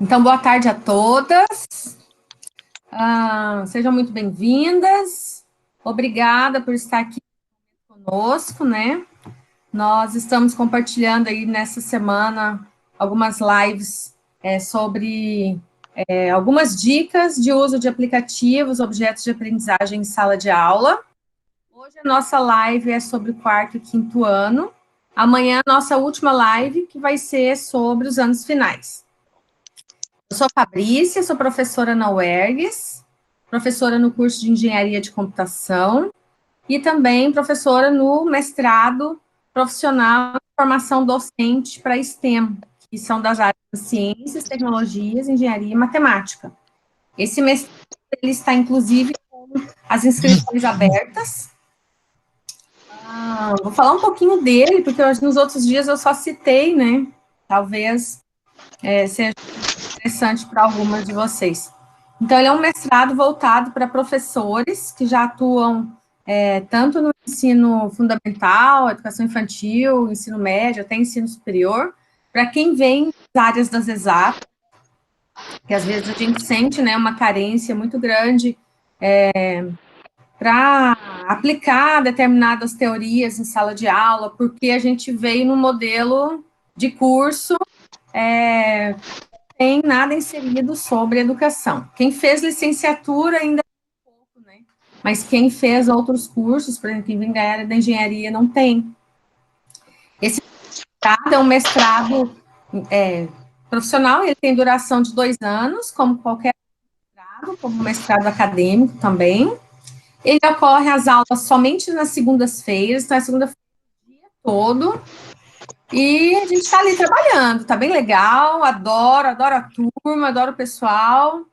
Então, boa tarde a todas. Sejam muito bem-vindas. Obrigada por estar aqui conosco, né? Nós estamos compartilhando aí nessa semana algumas lives sobre algumas dicas de uso de aplicativos, objetos de aprendizagem em sala de aula. Hoje a nossa live é sobre o quarto e quinto ano. Amanhã, nossa última live, que vai ser sobre os anos finais. Eu sou Fabrícia, sou professora na UERGS, professora no curso de Engenharia de Computação e também professora no mestrado profissional de formação docente para STEM, que são das áreas de Ciências, Tecnologias, Engenharia e Matemática. Esse mestrado ele está, inclusive, com as inscrições abertas. Vou falar um pouquinho dele, porque nos outros dias eu só citei, né? Talvez seja interessante para algumas de vocês. Então, ele é um mestrado voltado para professores que já atuam tanto no ensino fundamental, educação infantil, ensino médio, até ensino superior, para quem vem das áreas das exatas, que às vezes a gente sente, né, uma carência muito grande para aplicar determinadas teorias em sala de aula, porque a gente veio no modelo de curso tem nada inserido sobre educação. Quem fez licenciatura ainda é pouco, né? Mas quem fez outros cursos, por exemplo, quem vem da área da engenharia, não tem. Esse mestrado é um mestrado profissional, ele tem duração de 2 anos, como qualquer mestrado, como mestrado acadêmico também. Ele ocorre as aulas somente nas segundas-feiras, então é segunda-feira o dia todo. E a gente está ali trabalhando, está bem legal, adoro a turma, adoro o pessoal.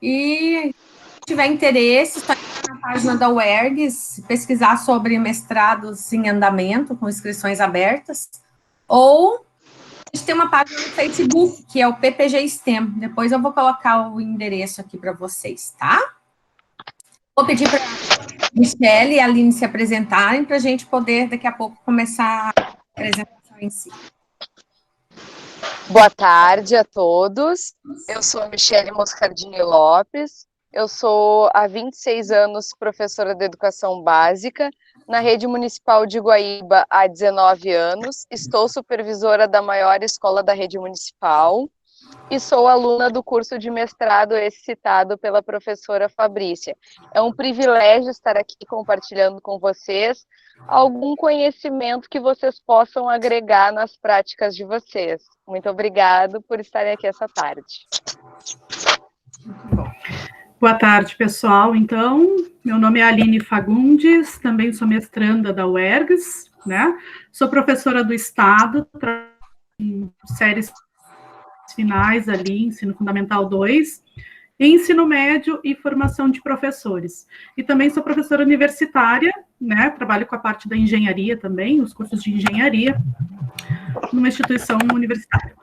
E se tiver interesse, está na página da UERGS, pesquisar sobre mestrados em andamento, com inscrições abertas. Ou a gente tem uma página no Facebook, que é o PPG STEM. Depois eu vou colocar o endereço aqui para vocês, tá? Vou pedir para a Michelle e a Aline se apresentarem, para a gente poder, daqui a pouco, começar a apresentação em si. Boa tarde a todos. Eu sou a Michelle Moscardini Lopes. Eu sou há 26 anos professora de educação básica na rede municipal de Guaíba há 19 anos. Estou supervisora da maior escola da rede municipal e sou aluna do curso de mestrado esse citado pela professora Fabrícia. É um privilégio estar aqui compartilhando com vocês algum conhecimento que vocês possam agregar nas práticas de vocês. Muito obrigado por estarem aqui essa tarde. Boa tarde, pessoal. Então, meu nome é Aline Fagundes, também sou mestranda da UERGS, né? Sou professora do Estado, em séries finais ali, ensino fundamental 2, ensino médio e formação de professores. E também sou professora universitária, né? Trabalho com a parte da engenharia também, os cursos de engenharia, numa instituição universitária.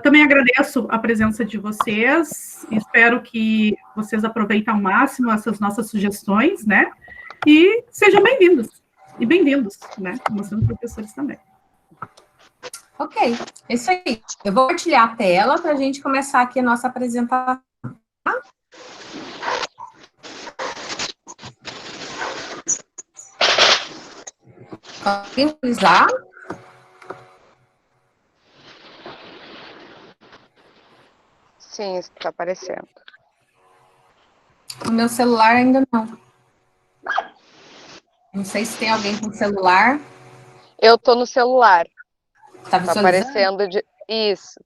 Também agradeço a presença de vocês, espero que vocês aproveitem ao máximo essas nossas sugestões, né? E sejam bem-vindos e bem-vindos, né? Como sendo professores também. Ok, é isso aí. Eu vou compartilhar a tela para a gente começar aqui a nossa apresentação. Visualizar. Sim, está aparecendo. O meu celular ainda não. Não sei se tem alguém com celular. Eu estou no celular. Está aparecendo Isso.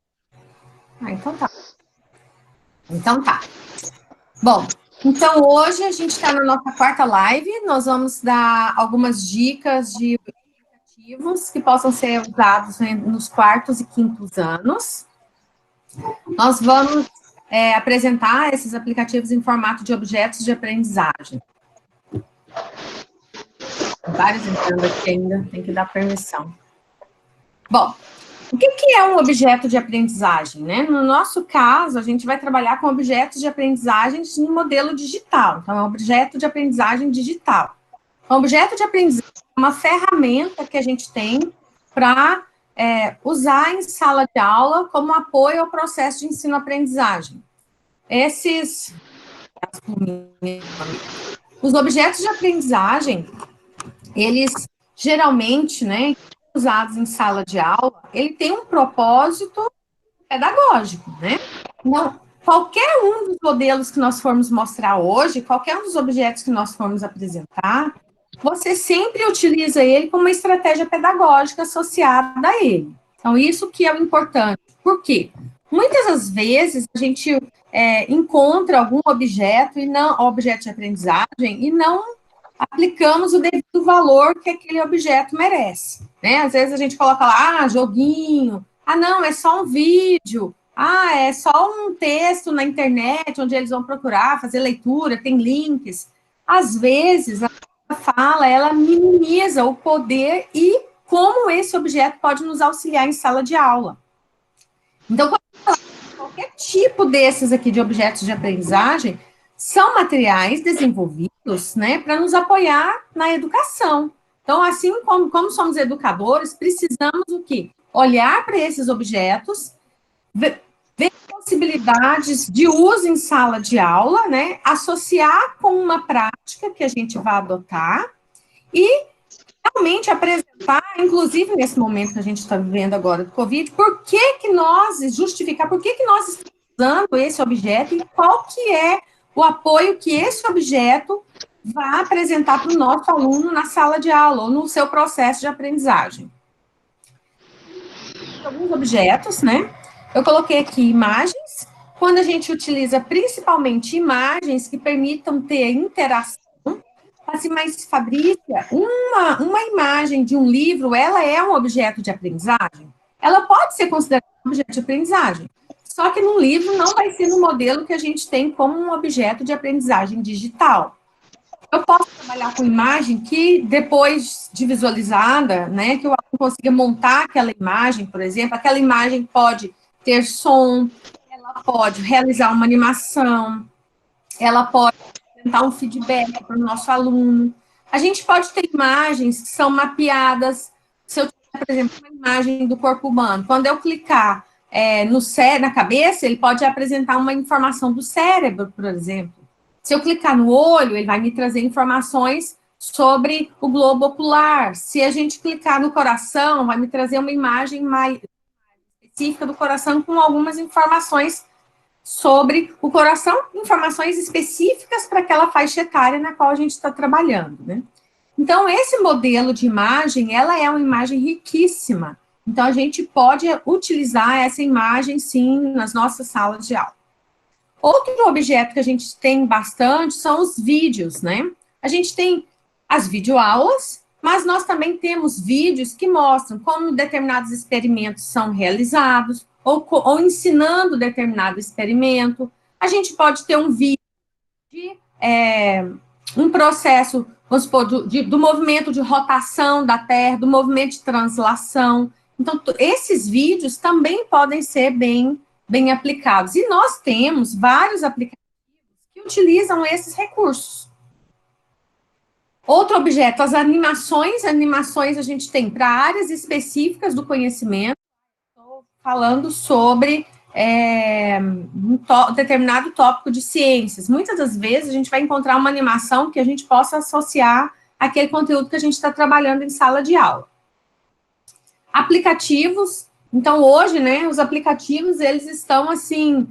Então tá. Então tá. Bom, então hoje a gente está na nossa quarta live. Nós vamos dar algumas dicas de aplicativos que possam ser usados nos quartos e quintos anos. Nós vamos apresentar esses aplicativos em formato de objetos de aprendizagem. Vários entrando aqui ainda, tem que dar permissão. Bom, o que é um objeto de aprendizagem, né? No nosso caso, a gente vai trabalhar com objetos de aprendizagem no modelo digital. Então, é um objeto de aprendizagem digital. Um objeto de aprendizagem é uma ferramenta que a gente tem para usar em sala de aula como apoio ao processo de ensino-aprendizagem. Os objetos de aprendizagem, eles geralmente, né, usados em sala de aula, ele tem um propósito pedagógico, né? Então, qualquer um dos modelos que nós formos mostrar hoje, qualquer um dos objetos que nós formos apresentar, você sempre utiliza ele como uma estratégia pedagógica associada a ele. Então, isso que é o importante. Por quê? Muitas das vezes a gente encontra algum objeto objeto de aprendizagem e não aplicamos o devido valor que aquele objeto merece, né? Às vezes a gente coloca lá, joguinho, não, é só um vídeo, é só um texto na internet, onde eles vão procurar, fazer leitura, tem links. Às vezes, a fala, ela minimiza o poder e como esse objeto pode nos auxiliar em sala de aula. Então, qualquer tipo desses aqui de objetos de aprendizagem são materiais desenvolvidos, né, para nos apoiar na educação. Então, assim como somos educadores, precisamos o quê? Olhar para esses objetos, ver possibilidades de uso em sala de aula, né, associar com uma prática que a gente vai adotar e realmente apresentar, inclusive nesse momento que a gente está vivendo agora do Covid, por que nós estamos usando esse objeto e qual que é o apoio que esse objeto vai apresentar para o nosso aluno na sala de aula ou no seu processo de aprendizagem. Alguns objetos, né? Eu coloquei aqui imagens, quando a gente utiliza principalmente imagens que permitam ter interação. Assim, mas, Fabrícia, uma imagem de um livro, ela é um objeto de aprendizagem? Ela pode ser considerada um objeto de aprendizagem, só que no livro não vai ser no modelo que a gente tem como um objeto de aprendizagem digital. Eu posso trabalhar com imagem que, depois de visualizada, né, que o aluno consiga montar aquela imagem, por exemplo, aquela imagem pode ter som, ela pode realizar uma animação, ela pode apresentar um feedback para o nosso aluno. A gente pode ter imagens que são mapeadas. Se eu tiver, por exemplo, uma imagem do corpo humano, quando eu clicar na cabeça, ele pode apresentar uma informação do cérebro, por exemplo. Se eu clicar no olho, ele vai me trazer informações sobre o globo ocular. Se a gente clicar no coração, vai me trazer uma imagem mais específica do coração com algumas informações sobre o coração, informações específicas para aquela faixa etária na qual a gente está trabalhando, né? Então, esse modelo de imagem, ela é uma imagem riquíssima. Então, a gente pode utilizar essa imagem, sim, nas nossas salas de aula. Outro objeto que a gente tem bastante são os vídeos, né? A gente tem as videoaulas, mas nós também temos vídeos que mostram como determinados experimentos são realizados, ou ensinando determinado experimento. A gente pode ter um vídeo de um processo, vamos supor, do movimento de rotação da Terra, do movimento de translação. Então, esses vídeos também podem ser bem aplicados. E nós temos vários aplicativos que utilizam esses recursos. Outro objeto, as animações. Animações a gente tem para áreas específicas do conhecimento. Estou falando sobre um determinado tópico de ciências. Muitas das vezes a gente vai encontrar uma animação que a gente possa associar àquele conteúdo que a gente está trabalhando em sala de aula. Aplicativos. Então, hoje, né, os aplicativos, eles estão, assim,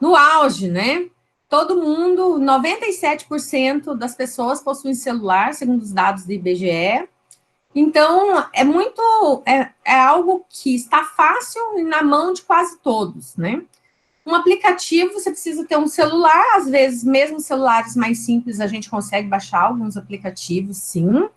no auge, né? Todo mundo, 97% das pessoas possuem celular, segundo os dados do IBGE. Então, é algo que está fácil e na mão de quase todos, né? Um aplicativo, você precisa ter um celular, às vezes, mesmo celulares mais simples, a gente consegue baixar alguns aplicativos, sim.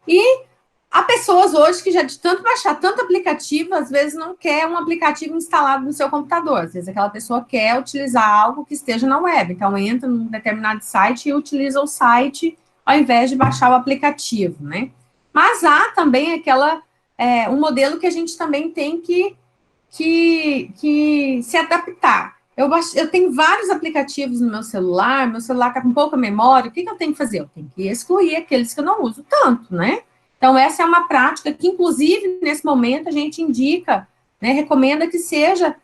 E há pessoas hoje que já de tanto baixar tanto aplicativo, às vezes não quer um aplicativo instalado no seu computador. Às vezes aquela pessoa quer utilizar algo que esteja na web. Então, entra num determinado site e utiliza o site ao invés de baixar o aplicativo, né? Mas há também um modelo que a gente também tem que se adaptar. Eu tenho vários aplicativos no meu celular está com pouca memória, o que eu tenho que fazer? Eu tenho que excluir aqueles que eu não uso tanto, né? Então, essa é uma prática que, inclusive, nesse momento, a gente indica, né, recomenda que seja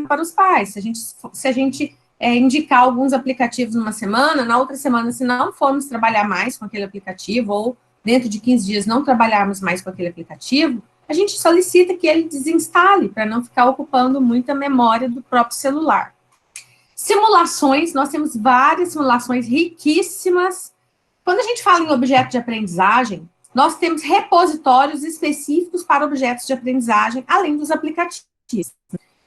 para os pais. Se a gente indicar alguns aplicativos numa semana, na outra semana, se não formos trabalhar mais com aquele aplicativo, ou dentro de 15 dias não trabalharmos mais com aquele aplicativo, a gente solicita que ele desinstale, para não ficar ocupando muita memória do próprio celular. Simulações, nós temos várias simulações riquíssimas. Quando a gente fala em objeto de aprendizagem, nós temos repositórios específicos para objetos de aprendizagem, além dos aplicativos.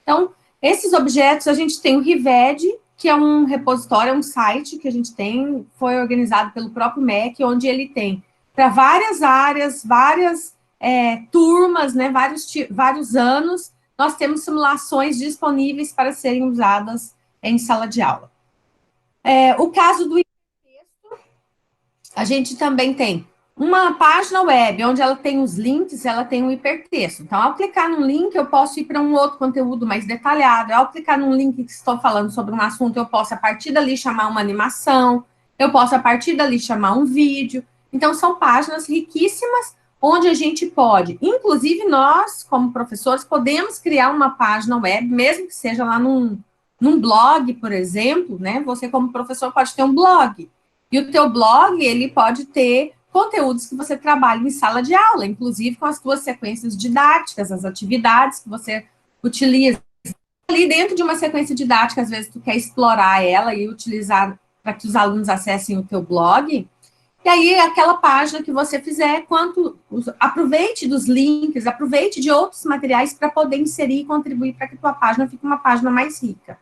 Então, esses objetos, a gente tem o Rived, que é um repositório, é um site que a gente tem, foi organizado pelo próprio MEC, onde ele tem para várias áreas, várias turmas, né, vários anos, nós temos simulações disponíveis para serem usadas em sala de aula. O caso do hipertexto, a gente também tem uma página web, onde ela tem os links, ela tem um hipertexto. Então, ao clicar num link, eu posso ir para um outro conteúdo mais detalhado. Ao clicar num link que estou falando sobre um assunto, eu posso, a partir dali, chamar uma animação. Eu posso, a partir dali, chamar um vídeo. Então, são páginas riquíssimas, onde a gente pode, inclusive nós, como professores, podemos criar uma página web, mesmo que seja lá num blog, por exemplo, né? Você, como professor, pode ter um blog. E o teu blog, ele pode ter conteúdos que você trabalha em sala de aula, inclusive com as suas sequências didáticas, as atividades que você utiliza. Ali dentro de uma sequência didática, às vezes tu quer explorar ela e utilizar para que os alunos acessem o teu blog. E aí, aquela página que você fizer, aproveite dos links, aproveite de outros materiais para poder inserir e contribuir para que a tua página fique uma página mais rica.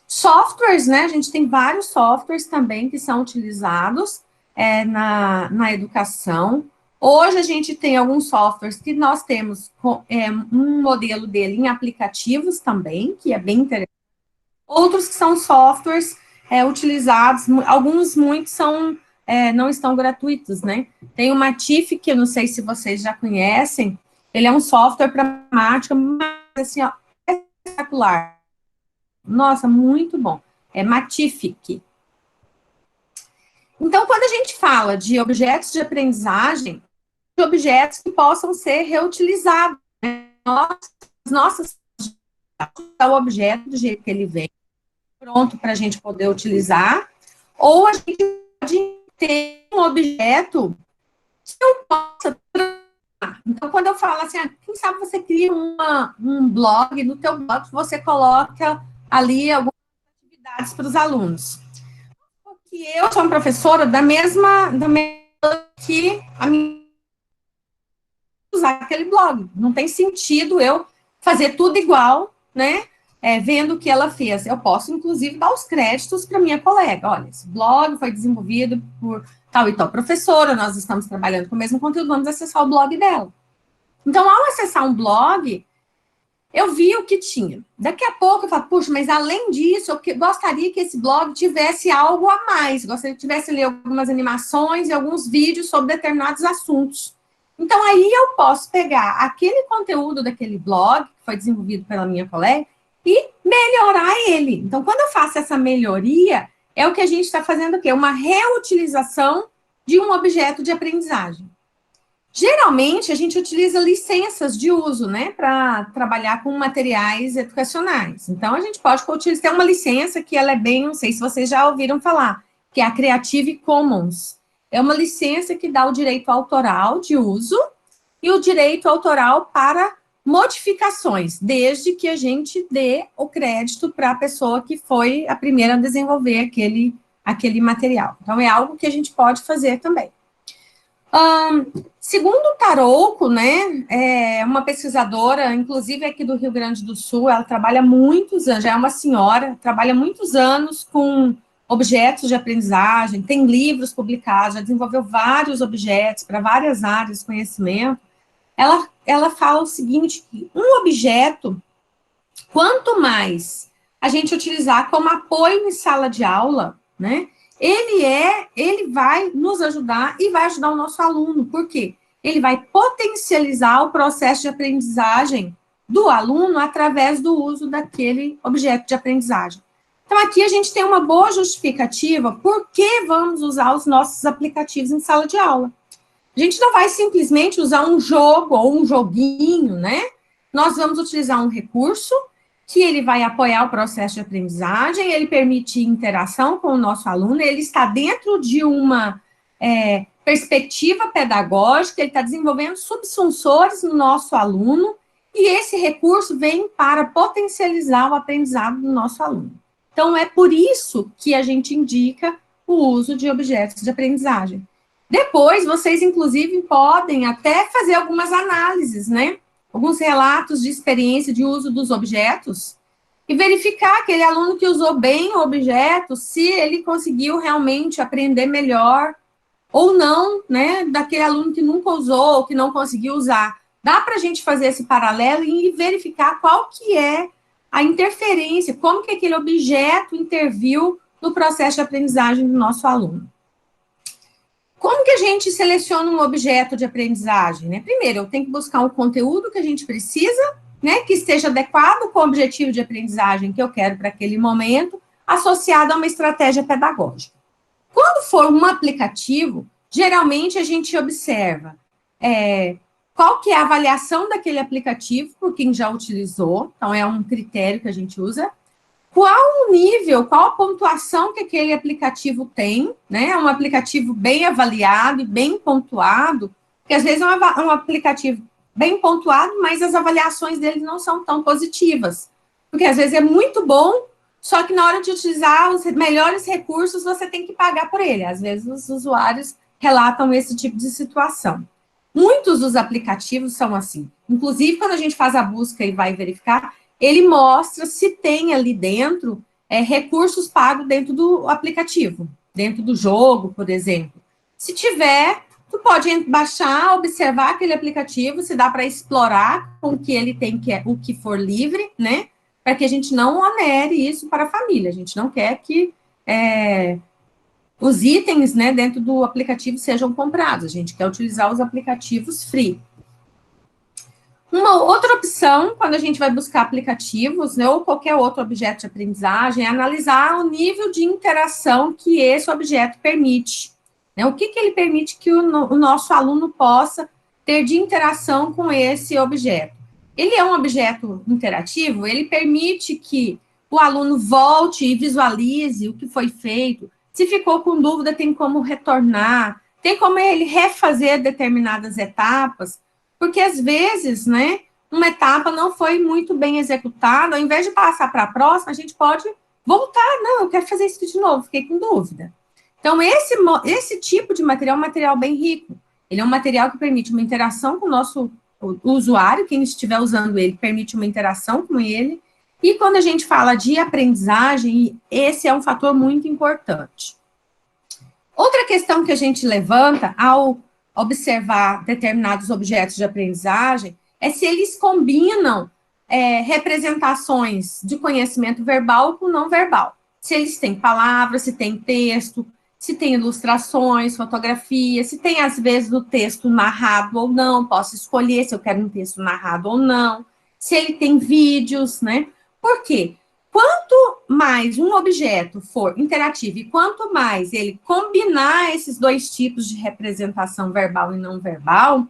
Softwares, né? A gente tem vários softwares também que são utilizados na educação. Hoje a gente tem alguns softwares que nós temos um modelo dele em aplicativos também, que é bem interessante. Outros que são softwares utilizados, muitos não estão gratuitos, né? Tem o Matific, que eu não sei se vocês já conhecem, ele é um software para matemática, mas assim, ó, espetacular. Nossa, muito bom. É Matific. Então, quando a gente fala de objetos de aprendizagem, de objetos que possam ser reutilizados, né? O objeto do jeito que ele vem, pronto para a gente poder utilizar, ou a gente pode ter um objeto que eu possa transformar. Então, quando eu falo assim, quem sabe você cria um blog, no teu blog você coloca ali algumas atividades para os alunos. Porque eu sou uma professora da mesma que a minha usar aquele blog. Não tem sentido eu fazer tudo igual, né? Vendo o que ela fez. Eu posso, inclusive, dar os créditos para minha colega. Olha, esse blog foi desenvolvido por tal e tal professora, nós estamos trabalhando com o mesmo conteúdo, vamos acessar o blog dela. Então, ao acessar um blog, eu vi o que tinha. Daqui a pouco eu falo, puxa, mas além disso, eu gostaria que esse blog tivesse algo a mais. Gostaria que tivesse ali algumas animações e alguns vídeos sobre determinados assuntos. Então, aí eu posso pegar aquele conteúdo daquele blog, que foi desenvolvido pela minha colega, e melhorar ele. Então, quando eu faço essa melhoria, é o que a gente está fazendo aqui, uma reutilização de um objeto de aprendizagem. Geralmente, a gente utiliza licenças de uso, né, para trabalhar com materiais educacionais. Então, a gente pode utilizar, tem uma licença que ela é bem, não sei se vocês já ouviram falar, que é a Creative Commons. É uma licença que dá o direito autoral de uso e o direito autoral para modificações, desde que a gente dê o crédito para a pessoa que foi a primeira a desenvolver aquele material. Então, é algo que a gente pode fazer também. Segundo o Tarouco, né, uma pesquisadora, inclusive aqui do Rio Grande do Sul, ela trabalha muitos anos, já é uma senhora, trabalha muitos anos com objetos de aprendizagem, tem livros publicados, já desenvolveu vários objetos para várias áreas de conhecimento. Ela fala o seguinte, que um objeto, quanto mais a gente utilizar como apoio em sala de aula, né, ele vai nos ajudar e vai ajudar o nosso aluno. Por quê? Ele vai potencializar o processo de aprendizagem do aluno através do uso daquele objeto de aprendizagem. Então, aqui a gente tem uma boa justificativa por que vamos usar os nossos aplicativos em sala de aula. A gente não vai simplesmente usar um jogo ou um joguinho, né? Nós vamos utilizar um recurso que ele vai apoiar o processo de aprendizagem, ele permite interação com o nosso aluno, ele está dentro de uma perspectiva pedagógica, ele está desenvolvendo subsunsores no nosso aluno, e esse recurso vem para potencializar o aprendizado do nosso aluno. Então, é por isso que a gente indica o uso de objetos de aprendizagem. Depois, vocês, inclusive, podem até fazer algumas análises, né? Alguns relatos de experiência de uso dos objetos e verificar aquele aluno que usou bem o objeto, se ele conseguiu realmente aprender melhor ou não, né? Daquele aluno que nunca usou, ou que não conseguiu usar. Dá para a gente fazer esse paralelo e verificar qual que é a interferência, como que aquele objeto interviu no processo de aprendizagem do nosso aluno. Como que a gente seleciona um objeto de aprendizagem, né? Primeiro, eu tenho que buscar um conteúdo que a gente precisa, né, que esteja adequado com o objetivo de aprendizagem que eu quero para aquele momento, associado a uma estratégia pedagógica. Quando for um aplicativo, geralmente a gente observa qual que é a avaliação daquele aplicativo por quem já utilizou, então é um critério que a gente usa. Qual o nível, qual a pontuação que aquele aplicativo tem, né? É um aplicativo bem avaliado e bem pontuado, porque às vezes é um aplicativo bem pontuado, mas as avaliações dele não são tão positivas. Porque às vezes é muito bom, só que na hora de utilizar os melhores recursos, você tem que pagar por ele. Às vezes os usuários relatam esse tipo de situação. Muitos dos aplicativos são assim. Inclusive, quando a gente faz a busca e vai verificar, ele mostra se tem ali dentro recursos pagos dentro do aplicativo, dentro do jogo, por exemplo. Se tiver, tu pode baixar, observar aquele aplicativo, se dá para explorar com o que ele tem, que é o que for livre, né? Para que a gente não onere isso para a família. A gente não quer que os itens, né, dentro do aplicativo sejam comprados. A gente quer utilizar os aplicativos free. Uma outra opção, quando a gente vai buscar aplicativos, né, ou qualquer outro objeto de aprendizagem, é analisar o nível de interação que esse objeto permite. Né? O que ele permite que o nosso aluno possa ter de interação com esse objeto. Ele é um objeto interativo, ele permite que o aluno volte e visualize o que foi feito. Se ficou com dúvida, tem como retornar, tem como ele refazer determinadas etapas, porque, às vezes, né, uma etapa não foi muito bem executada, ao invés de passar para a próxima, a gente pode voltar. Não, eu quero fazer isso de novo, fiquei com dúvida. Então, esse tipo de material é um material bem rico. Ele é um material que permite uma interação com o nosso usuário, quem estiver usando ele, permite uma interação com ele. E quando a gente fala de aprendizagem, esse é um fator muito importante. Outra questão que a gente levanta ao observar determinados objetos de aprendizagem é se eles combinam representações de conhecimento verbal com não verbal. Se eles têm palavras, se tem texto, se tem ilustrações, fotografias, se tem, às vezes, o texto narrado ou não, posso escolher se eu quero um texto narrado ou não, se ele tem vídeos, né? Por quê? Quanto mais um objeto for interativo e quanto mais ele combinar esses dois tipos de representação verbal e não verbal,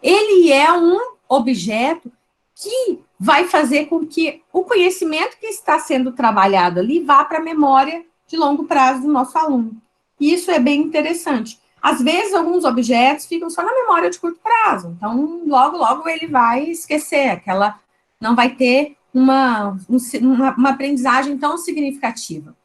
ele é um objeto que vai fazer com que o conhecimento que está sendo trabalhado ali vá para a memória de longo prazo do nosso aluno. E isso é bem interessante. Às vezes, alguns objetos ficam só na memória de curto prazo. Então, logo, logo ele vai esquecer, não vai ter uma aprendizagem tão significativa.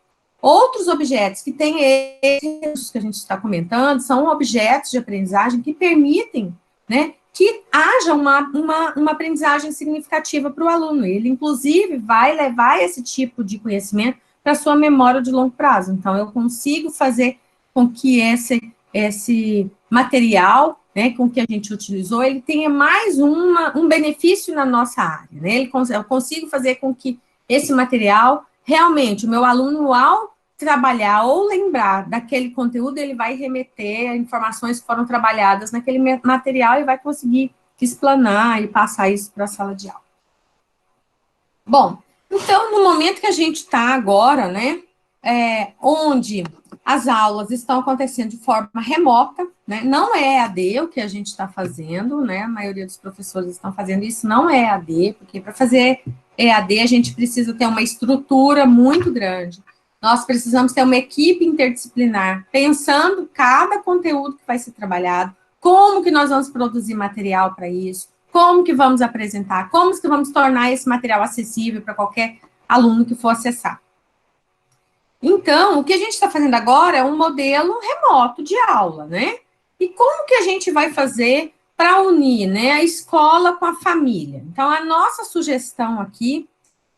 Outros objetos que têm esses que a gente está comentando são objetos de aprendizagem que permitem, né, que haja uma aprendizagem significativa para o aluno. Ele, inclusive, vai levar esse tipo de conhecimento para a sua memória de longo prazo. Então, eu consigo fazer com que esse material, né, com que a gente utilizou, ele tenha mais um benefício na nossa área, né? Eu consigo fazer com que esse material, realmente, o meu aluno, ao trabalhar ou lembrar daquele conteúdo, ele vai remeter a informações que foram trabalhadas naquele material e vai conseguir explanar e passar isso para a sala de aula. Bom, então, no momento que a gente está agora, né, onde as aulas estão acontecendo de forma remota, né? Não é EAD o que a gente está fazendo, né? A maioria dos professores estão fazendo isso, não é EAD, porque para fazer EAD a gente precisa ter uma estrutura muito grande. Nós precisamos ter uma equipe interdisciplinar, pensando cada conteúdo que vai ser trabalhado, como que nós vamos produzir material para isso, como que vamos apresentar, como que vamos tornar esse material acessível para qualquer aluno que for acessar. Então, o que a gente está fazendo agora é um modelo remoto de aula, né? E como que a gente vai fazer para unir, né, a escola com a família? Então, a nossa sugestão aqui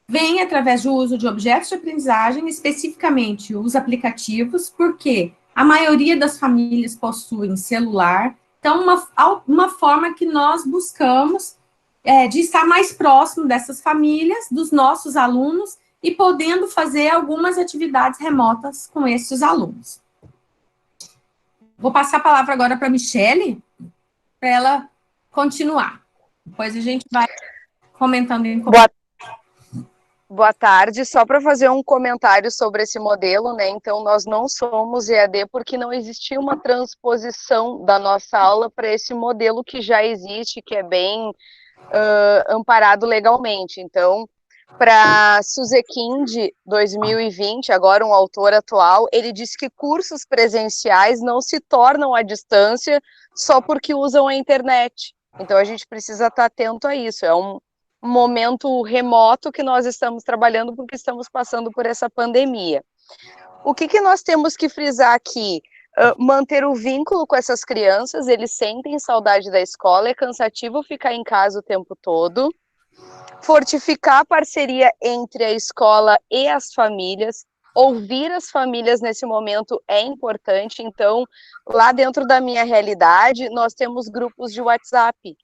vem através do uso de objetos de aprendizagem, especificamente os aplicativos, porque a maioria das famílias possuem celular. Então, uma forma que nós buscamos de estar mais próximo dessas famílias, dos nossos alunos, e podendo fazer algumas atividades remotas com esses alunos. Vou passar a palavra agora para a Michele, para ela continuar. Depois a gente vai comentando em Boa tarde, só para fazer um comentário sobre esse modelo, né? Então, nós não somos EAD porque não existia uma transposição da nossa aula para esse modelo que já existe, que é bem amparado legalmente. Então, para Suzekind 2020, agora um autor atual, ele disse que cursos presenciais não se tornam à distância só porque usam a internet. Então, a gente precisa estar atento a isso. É um momento remoto que nós estamos trabalhando porque estamos passando por essa pandemia. O que nós temos que frisar aqui? Manter o vínculo com essas crianças, eles sentem saudade da escola, é cansativo ficar em casa o tempo todo. Fortificar a parceria entre a escola e as famílias, ouvir as famílias nesse momento é importante. Então, lá dentro da minha realidade, nós temos grupos de WhatsApp.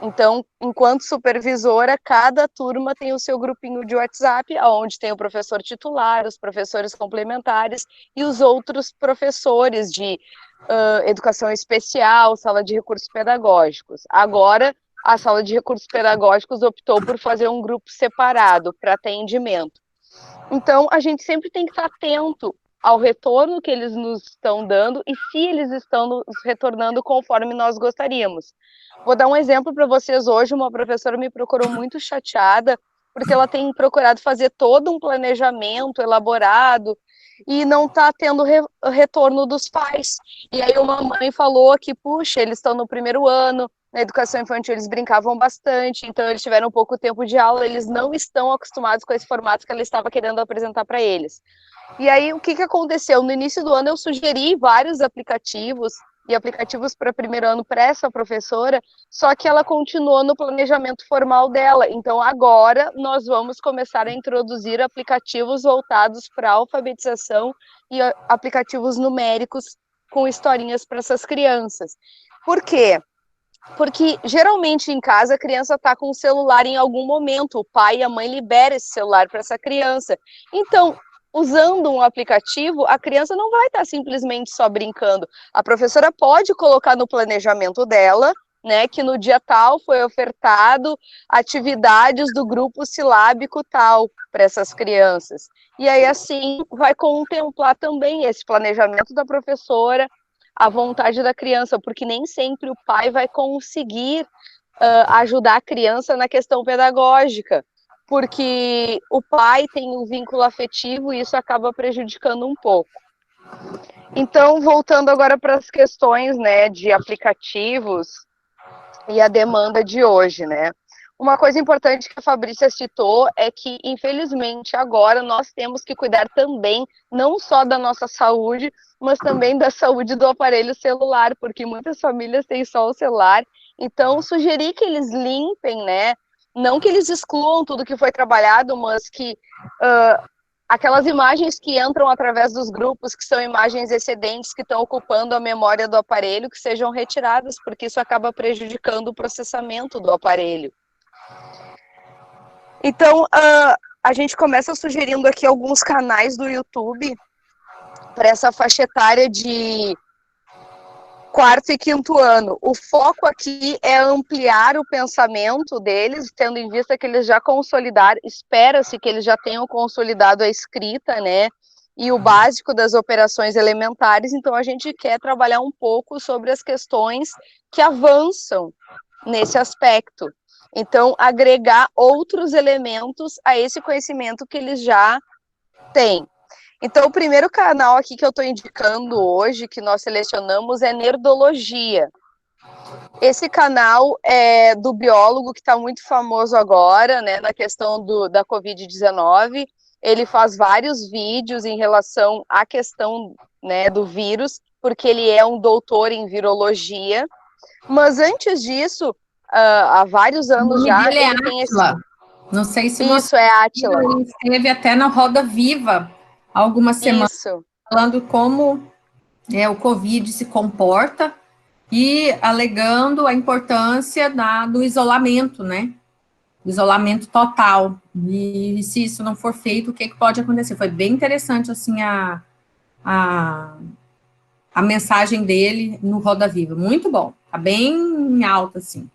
Então, enquanto supervisora, cada turma tem o seu grupinho de WhatsApp, onde tem o professor titular, os professores complementares e os outros professores de educação especial, sala de recursos pedagógicos. Agora, a sala de recursos pedagógicos optou por fazer um grupo separado para atendimento. Então, a gente sempre tem que estar atento ao retorno que eles nos estão dando e se eles estão nos retornando conforme nós gostaríamos. Vou dar um exemplo para vocês hoje. Uma professora me procurou muito chateada porque ela tem procurado fazer todo um planejamento elaborado e não está tendo retorno dos pais. E aí uma mãe falou que, puxa, eles estão no primeiro ano, na educação infantil eles brincavam bastante, então eles tiveram pouco tempo de aula, eles não estão acostumados com esse formato que ela estava querendo apresentar para eles. E aí, o que aconteceu? No início do ano, eu sugeri vários aplicativos, e aplicativos para primeiro ano para essa professora, só que ela continuou no planejamento formal dela. Então, agora, nós vamos começar a introduzir aplicativos voltados para alfabetização e aplicativos numéricos com historinhas para essas crianças. Por quê? Porque, geralmente, em casa, a criança está com o celular em algum momento, o pai e a mãe liberam esse celular para essa criança. Então, usando um aplicativo, a criança não vai estar simplesmente só brincando. A professora pode colocar no planejamento dela, né, que no dia tal foi ofertado atividades do grupo silábico tal para essas crianças. E aí, assim, vai contemplar também esse planejamento da professora, a vontade da criança, porque nem sempre o pai vai conseguir ajudar a criança na questão pedagógica, porque o pai tem um vínculo afetivo e isso acaba prejudicando um pouco. Então, voltando agora para as questões, né, de aplicativos e a demanda de hoje, né? Uma coisa importante que a Fabrícia citou é que, infelizmente, agora nós temos que cuidar também, não só da nossa saúde, mas também da saúde do aparelho celular, porque muitas famílias têm só o celular. Então, sugerir que eles limpem, né? Não que eles excluam tudo que foi trabalhado, mas que aquelas imagens que entram através dos grupos, que são imagens excedentes, que estão ocupando a memória do aparelho, que sejam retiradas, porque isso acaba prejudicando o processamento do aparelho. Então, a gente começa sugerindo aqui alguns canais do YouTube para essa faixa etária de 4º e 5º ano. O foco aqui é ampliar o pensamento deles, tendo em vista que eles já consolidaram, espera-se que eles já tenham consolidado a escrita, né, e o básico das operações elementares, então a gente quer trabalhar um pouco sobre as questões que avançam nesse aspecto. Então, agregar outros elementos a esse conhecimento que eles já têm. Então, o primeiro canal aqui que eu estou indicando hoje, que nós selecionamos, é Nerdologia. Esse canal é do biólogo que está muito famoso agora, né, na questão da Covid-19. Ele faz vários vídeos em relação à questão, né, do vírus, porque ele é um doutor em virologia. Mas antes disso, há vários anos já, ele tem Átila. Não sei se Isso, é Átila. Ele esteve até na Roda Viva algumas semanas, Isso. falando como o Covid se comporta e alegando a importância do isolamento, né? Isolamento total. E se isso não for feito, o que pode acontecer? Foi bem interessante, assim, a mensagem dele no Roda Viva. Muito bom. Tá bem em alta, assim.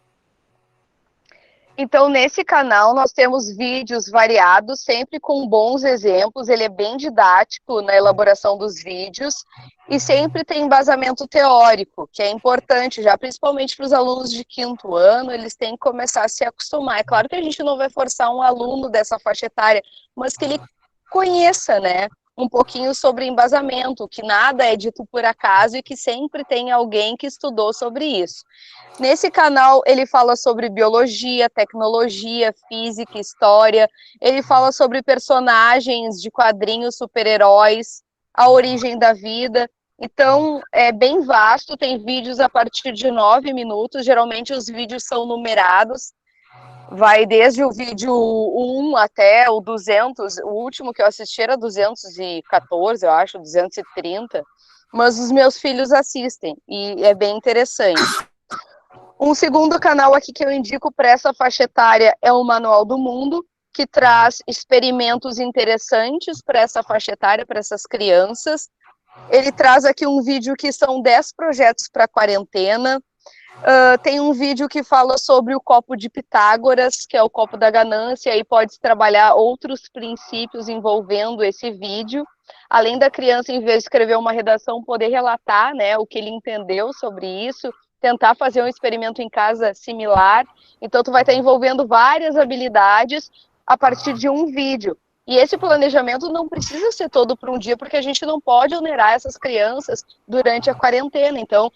Então, nesse canal, nós temos vídeos variados, sempre com bons exemplos. Ele é bem didático na elaboração dos vídeos e sempre tem embasamento teórico, que é importante já, principalmente para os alunos de 5º ano, eles têm que começar a se acostumar. É claro que a gente não vai forçar um aluno dessa faixa etária, mas que ele conheça, né, um pouquinho sobre embasamento, que nada é dito por acaso e que sempre tem alguém que estudou sobre isso. Nesse canal, ele fala sobre biologia, tecnologia, física, história. Ele fala sobre personagens de quadrinhos, super-heróis, a origem da vida. Então, é bem vasto, tem vídeos a partir de 9 minutos. Geralmente, os vídeos são numerados. Vai desde o vídeo 1 até o 200. O último que eu assisti era 214, eu acho, 230. Mas os meus filhos assistem e é bem interessante. Um segundo canal aqui que eu indico para essa faixa etária é o Manual do Mundo, que traz experimentos interessantes para essa faixa etária, para essas crianças. Ele traz aqui um vídeo que são 10 projetos para a quarentena. Tem um vídeo que fala sobre o copo de Pitágoras, que é o copo da ganância, e pode trabalhar outros princípios envolvendo esse vídeo. Além da criança, em vez de escrever uma redação, poder relatar, né, o que ele entendeu sobre isso, tentar fazer um experimento em casa similar. Então, tu vai estar envolvendo várias habilidades a partir de um vídeo. E esse planejamento não precisa ser todo para um dia, porque a gente não pode onerar essas crianças durante a quarentena. Então,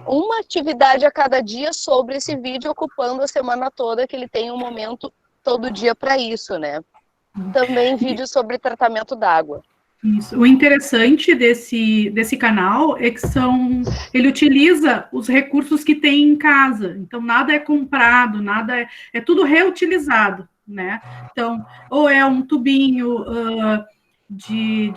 uma atividade a cada dia sobre esse vídeo, ocupando a semana toda, que ele tem um momento todo dia para isso, né? Também vídeos sobre tratamento d'água. Isso. O interessante desse canal é que ele utiliza os recursos que tem em casa. Então, nada é comprado, nada é tudo reutilizado, né? Então, ou é um tubinho de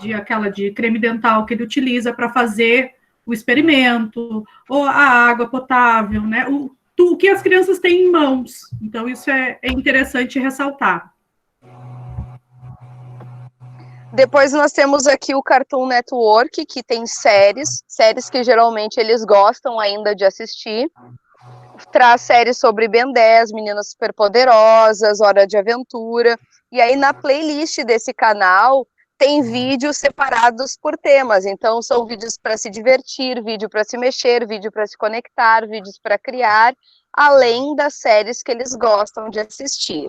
creme dental que ele utiliza para fazer o experimento, ou a água potável, né? O que as crianças têm em mãos. Então, isso é interessante ressaltar. Depois nós temos aqui o Cartoon Network, que tem séries que geralmente eles gostam ainda de assistir. Traz séries sobre Ben 10, Meninas Superpoderosas, Hora de Aventura. E aí na playlist desse canal tem vídeos separados por temas. Então são vídeos para se divertir, vídeo para se mexer, vídeo para se conectar, vídeos para criar, além das séries que eles gostam de assistir.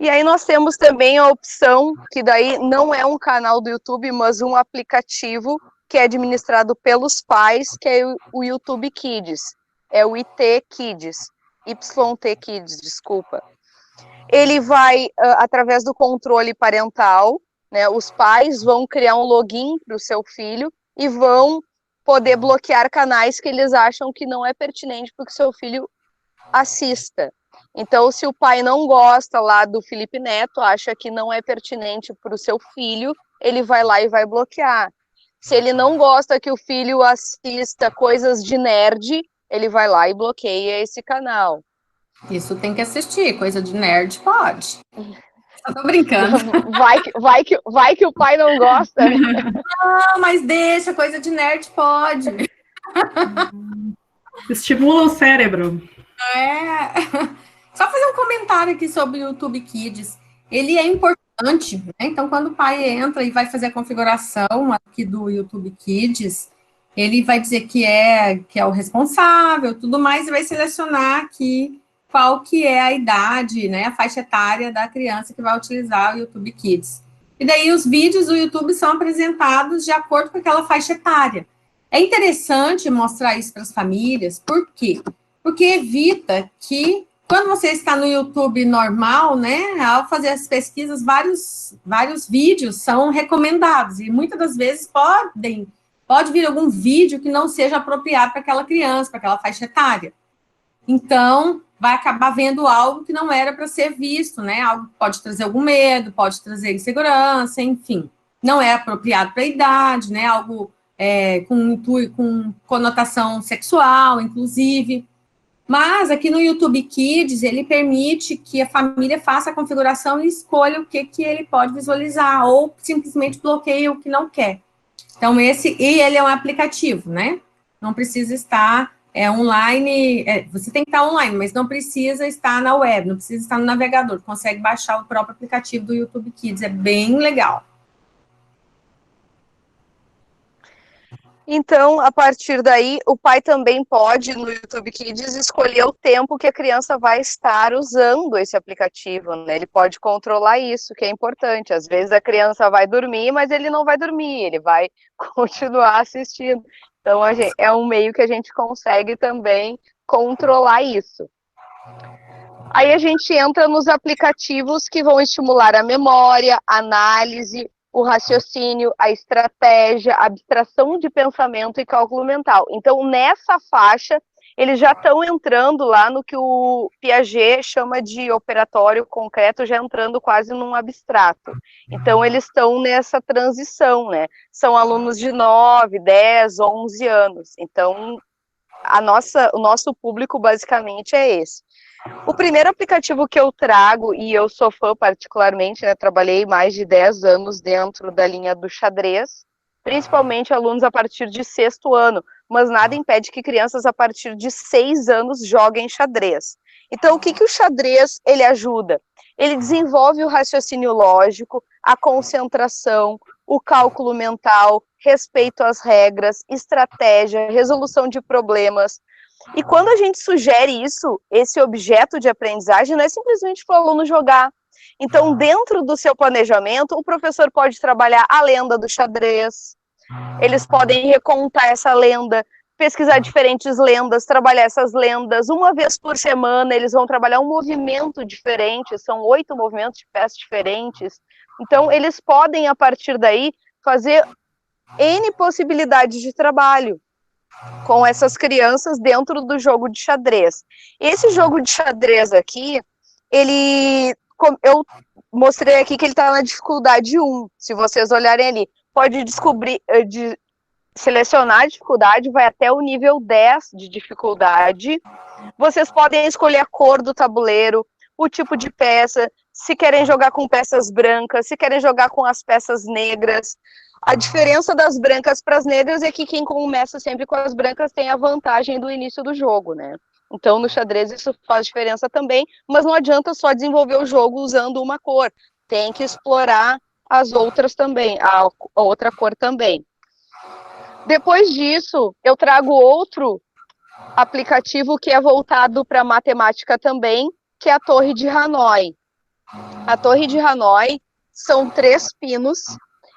E aí nós temos também a opção, que daí não é um canal do YouTube, mas um aplicativo que é administrado pelos pais, que é o YouTube Kids. É o IT Kids, YT Kids, desculpa. Ele vai, através do controle parental, né, os pais vão criar um login para o seu filho e vão poder bloquear canais que eles acham que não é pertinente para que o seu filho assista. Então, se o pai não gosta lá do Felipe Neto, acha que não é pertinente para o seu filho, ele vai lá e vai bloquear. Se ele não gosta que o filho assista coisas de nerd, ele vai lá e bloqueia esse canal. Isso tem que assistir, coisa de nerd pode. Eu tô brincando. Vai que o pai não gosta. Não, mas deixa, coisa de nerd pode. Estimula o cérebro. Só fazer um comentário aqui sobre o YouTube Kids. Ele é importante importante, né? Então, quando o pai entra e vai fazer a configuração aqui do YouTube Kids, ele vai dizer que é o responsável, tudo mais, e vai selecionar aqui qual que é a idade, né, a faixa etária da criança que vai utilizar o YouTube Kids. E daí os vídeos do YouTube são apresentados de acordo com aquela faixa etária. É interessante mostrar isso para as famílias, por quê? Porque evita que, quando você está no YouTube normal, né, ao fazer as pesquisas, vários vídeos são recomendados, e muitas das vezes pode vir algum vídeo que não seja apropriado para aquela criança, para aquela faixa etária. Então, vai acabar vendo algo que não era para ser visto, né? Algo que pode trazer algum medo, pode trazer insegurança, enfim. Não é apropriado para a idade, né? Algo com conotação sexual, inclusive. Mas aqui no YouTube Kids, ele permite que a família faça a configuração e escolha o que ele pode visualizar, ou simplesmente bloqueia o que não quer. Então, ele é um aplicativo, né? Não precisa estar online, você tem que estar online, mas não precisa estar na web, não precisa estar no navegador, consegue baixar o próprio aplicativo do YouTube Kids, é bem legal. Então, a partir daí, o pai também pode, no YouTube Kids, escolher o tempo que a criança vai estar usando esse aplicativo, né? Ele pode controlar isso, que é importante. Às vezes a criança vai dormir, mas ele não vai dormir, ele vai continuar assistindo. Então, é um meio que a gente consegue também controlar isso. Aí a gente entra nos aplicativos que vão estimular a memória, a análise, o raciocínio, a estratégia, a abstração de pensamento e cálculo mental. Então, nessa faixa, eles já estão entrando lá no que o Piaget chama de operatório concreto, já entrando quase num abstrato. Então, eles estão nessa transição, né? São alunos de 9, 10, 11 anos. Então, o nosso público, basicamente, é esse. O primeiro aplicativo que eu trago, e eu sou fã particularmente, né, trabalhei mais de 10 anos dentro da linha do xadrez, principalmente alunos a partir de 6º ano, mas nada impede que crianças a partir de 6 anos joguem xadrez. Então, o que o xadrez ele ajuda? Ele desenvolve o raciocínio lógico, a concentração, o cálculo mental, respeito às regras, estratégia, resolução de problemas. E quando a gente sugere isso, esse objeto de aprendizagem, não é simplesmente para o aluno jogar. Então, dentro do seu planejamento, o professor pode trabalhar a lenda do xadrez, eles podem recontar essa lenda, pesquisar diferentes lendas, trabalhar essas lendas. Uma vez por semana, eles vão trabalhar um movimento diferente, são 8 movimentos de peças diferentes. Então, eles podem, a partir daí, fazer N possibilidades de trabalho com essas crianças dentro do jogo de xadrez. Esse jogo de xadrez aqui, eu mostrei aqui que ele está na dificuldade 1, se vocês olharem ali. Pode selecionar a dificuldade, vai até o nível 10 de dificuldade. Vocês podem escolher a cor do tabuleiro, o tipo de peça, se querem jogar com peças brancas, se querem jogar com as peças negras. A diferença das brancas para as negras é que quem começa sempre com as brancas tem a vantagem do início do jogo, né? Então, no xadrez isso faz diferença também, mas não adianta só desenvolver o jogo usando uma cor. Tem que explorar as outras também, a outra cor também. Depois disso, eu trago outro aplicativo que é voltado para matemática também, que é a Torre de Hanoi. A Torre de Hanoi são 3 pinos,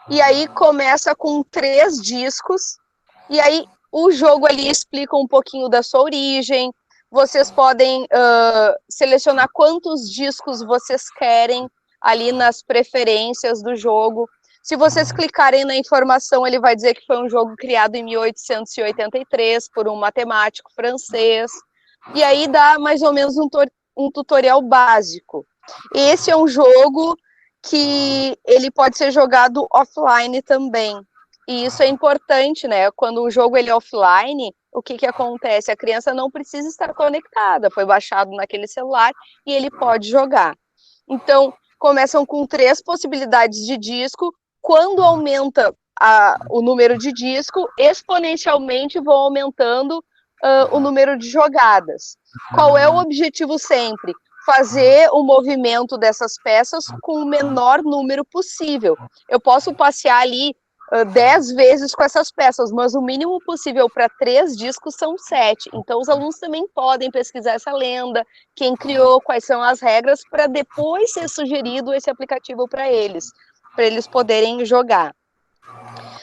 e aí começa com 3 discos, e aí o jogo ali explica um pouquinho da sua origem, vocês podem selecionar quantos discos vocês querem ali nas preferências do jogo. Se vocês clicarem na informação, ele vai dizer que foi um jogo criado em 1883 por um matemático francês, e aí dá mais ou menos um tutorial básico. Esse é um jogo que ele pode ser jogado offline também. E isso é importante, né? Quando o jogo ele é offline, o que acontece? A criança não precisa estar conectada, foi baixado naquele celular e ele pode jogar. Então, começam com 3 possibilidades de disco. Quando aumenta o número de disco, exponencialmente vão aumentando o número de jogadas. Qual é o objetivo sempre? fazer o movimento dessas peças com o menor número possível. Eu posso passear ali 10 vezes com essas peças, mas o mínimo possível para 3 discos são 7. Então, os alunos também podem pesquisar essa lenda, quem criou, quais são as regras, para depois ser sugerido esse aplicativo para eles poderem jogar.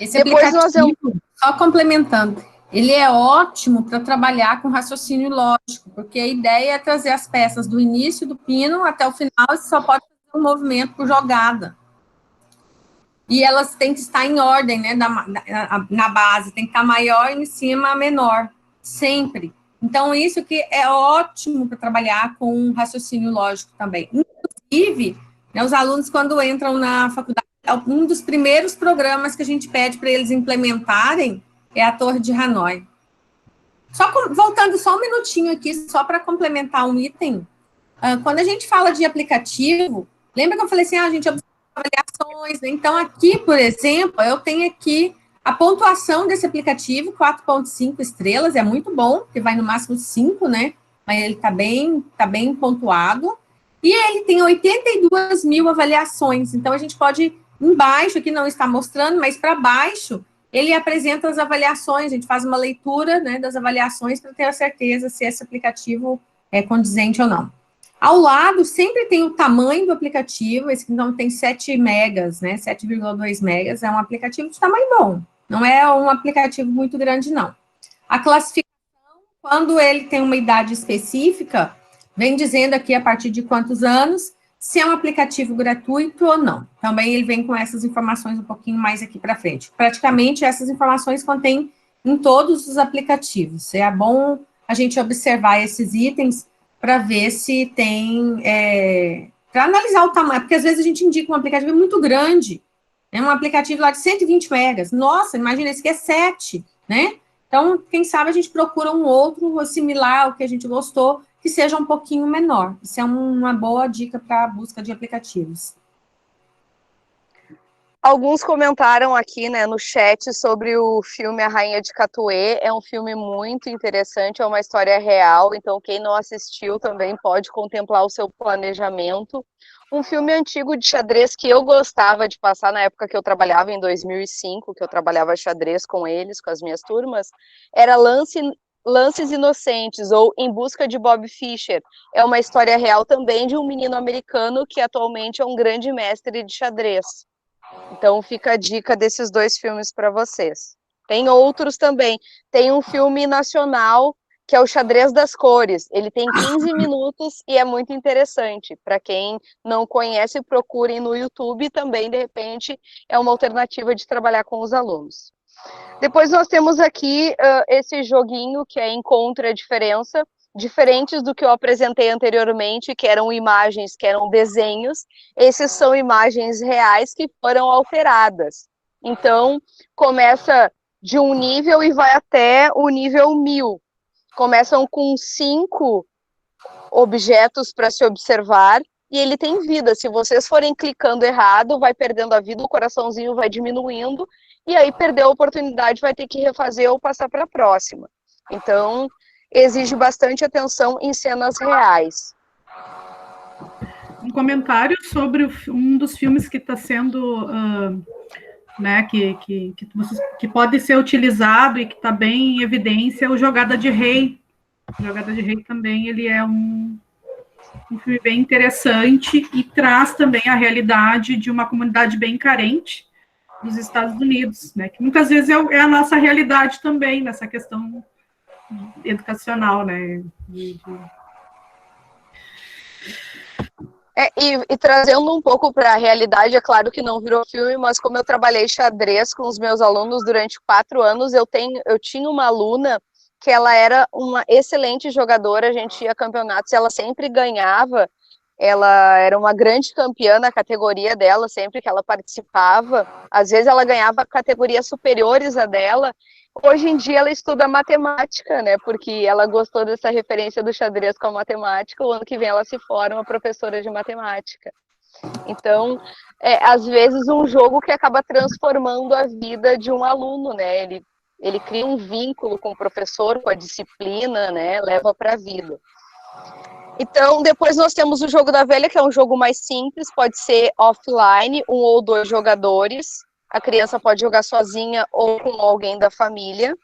Esse aplicativo, só complementando, ele é ótimo para trabalhar com raciocínio lógico, porque a ideia é trazer as peças do início do pino até o final, e só pode fazer um movimento por jogada. E elas têm que estar em ordem, né, na base, tem que estar maior em cima, menor, sempre. Então, isso que é ótimo para trabalhar com um raciocínio lógico também. Inclusive, né, os alunos, quando entram na faculdade, um dos primeiros programas que a gente pede para eles implementarem é a Torre de Hanoi. Voltando só um minutinho aqui, só para complementar um item, quando a gente fala de aplicativo, lembra que eu falei assim, a gente observa avaliações, né? Então, aqui, por exemplo, eu tenho aqui a pontuação desse aplicativo, 4,5 estrelas, é muito bom, porque vai no máximo 5, né? Mas ele tá bem pontuado. E ele tem 82 mil avaliações, então a gente pode, embaixo, aqui não está mostrando, mas para baixo, ele apresenta as avaliações, a gente faz uma leitura, né, das avaliações para ter a certeza se esse aplicativo é condizente ou não. Ao lado, sempre tem o tamanho do aplicativo, esse então tem 7 megas, né, 7,2 megas, é um aplicativo de tamanho bom, não é um aplicativo muito grande, não. A classificação, quando ele tem uma idade específica, vem dizendo aqui a partir de quantos anos, se é um aplicativo gratuito ou não. Também ele vem com essas informações um pouquinho mais aqui para frente. Praticamente, essas informações contém em todos os aplicativos. É bom a gente observar esses itens para ver se tem, para analisar o tamanho, porque às vezes a gente indica um aplicativo muito grande, né, um aplicativo lá de 120 megas, nossa, imagina, esse aqui é 7, né? Então, quem sabe a gente procura um outro similar ao que a gente gostou, que seja um pouquinho menor. Isso é uma boa dica para a busca de aplicativos. Alguns comentaram aqui, né, no chat sobre o filme A Rainha de Catuê. É um filme muito interessante, é uma história real, então quem não assistiu também pode contemplar o seu planejamento. Um filme antigo de xadrez que eu gostava de passar na época que eu trabalhava, em 2005, que eu trabalhava xadrez com eles, com as minhas turmas, era Lances Inocentes, ou Em Busca de Bob Fischer. É uma história real também de um menino americano que atualmente é um grande mestre de xadrez. Então fica a dica desses 2 filmes para vocês. Tem outros também. Tem um filme nacional que é o Xadrez das Cores. Ele tem 15 minutos e é muito interessante. Para quem não conhece, procurem no YouTube também, de repente, é uma alternativa de trabalhar com os alunos. Depois nós temos aqui esse joguinho que é Encontre a Diferença, diferentes do que eu apresentei anteriormente, que eram imagens, que eram desenhos. Esses são imagens reais que foram alteradas. Então, começa de um nível e vai até o nível 1000. Começam com 5 objetos para se observar, e ele tem vida. Se vocês forem clicando errado, vai perdendo a vida, o coraçãozinho vai diminuindo, e aí perder a oportunidade vai ter que refazer ou passar para a próxima. Então, exige bastante atenção em cenas reais. Um comentário sobre um dos filmes que está sendo, né, que pode ser utilizado e que está bem em evidência, é o Jogada de Rei. Jogada de Rei também, ele é um filme bem interessante e traz também a realidade de uma comunidade bem carente dos Estados Unidos, né, que muitas vezes é a nossa realidade também, nessa questão educacional, né, E trazendo um pouco para a realidade, é claro que não virou filme, mas como eu trabalhei xadrez com os meus alunos durante 4 anos, eu tinha uma aluna que ela era uma excelente jogadora, a gente ia a campeonatos e ela sempre ganhava, ela era uma grande campeã na categoria dela, sempre que ela participava, às vezes ela ganhava categorias superiores à dela. Hoje em dia ela estuda matemática, né, porque ela gostou dessa referência do xadrez com a matemática, o ano que vem ela se forma professora de matemática. Então, às vezes um jogo que acaba transformando a vida de um aluno, né, ele cria um vínculo com o professor, com a disciplina, né, leva para a vida. Então, depois nós temos o jogo da velha, que é um jogo mais simples, pode ser offline, 1 ou 2 jogadores. A criança pode jogar sozinha ou com alguém da família.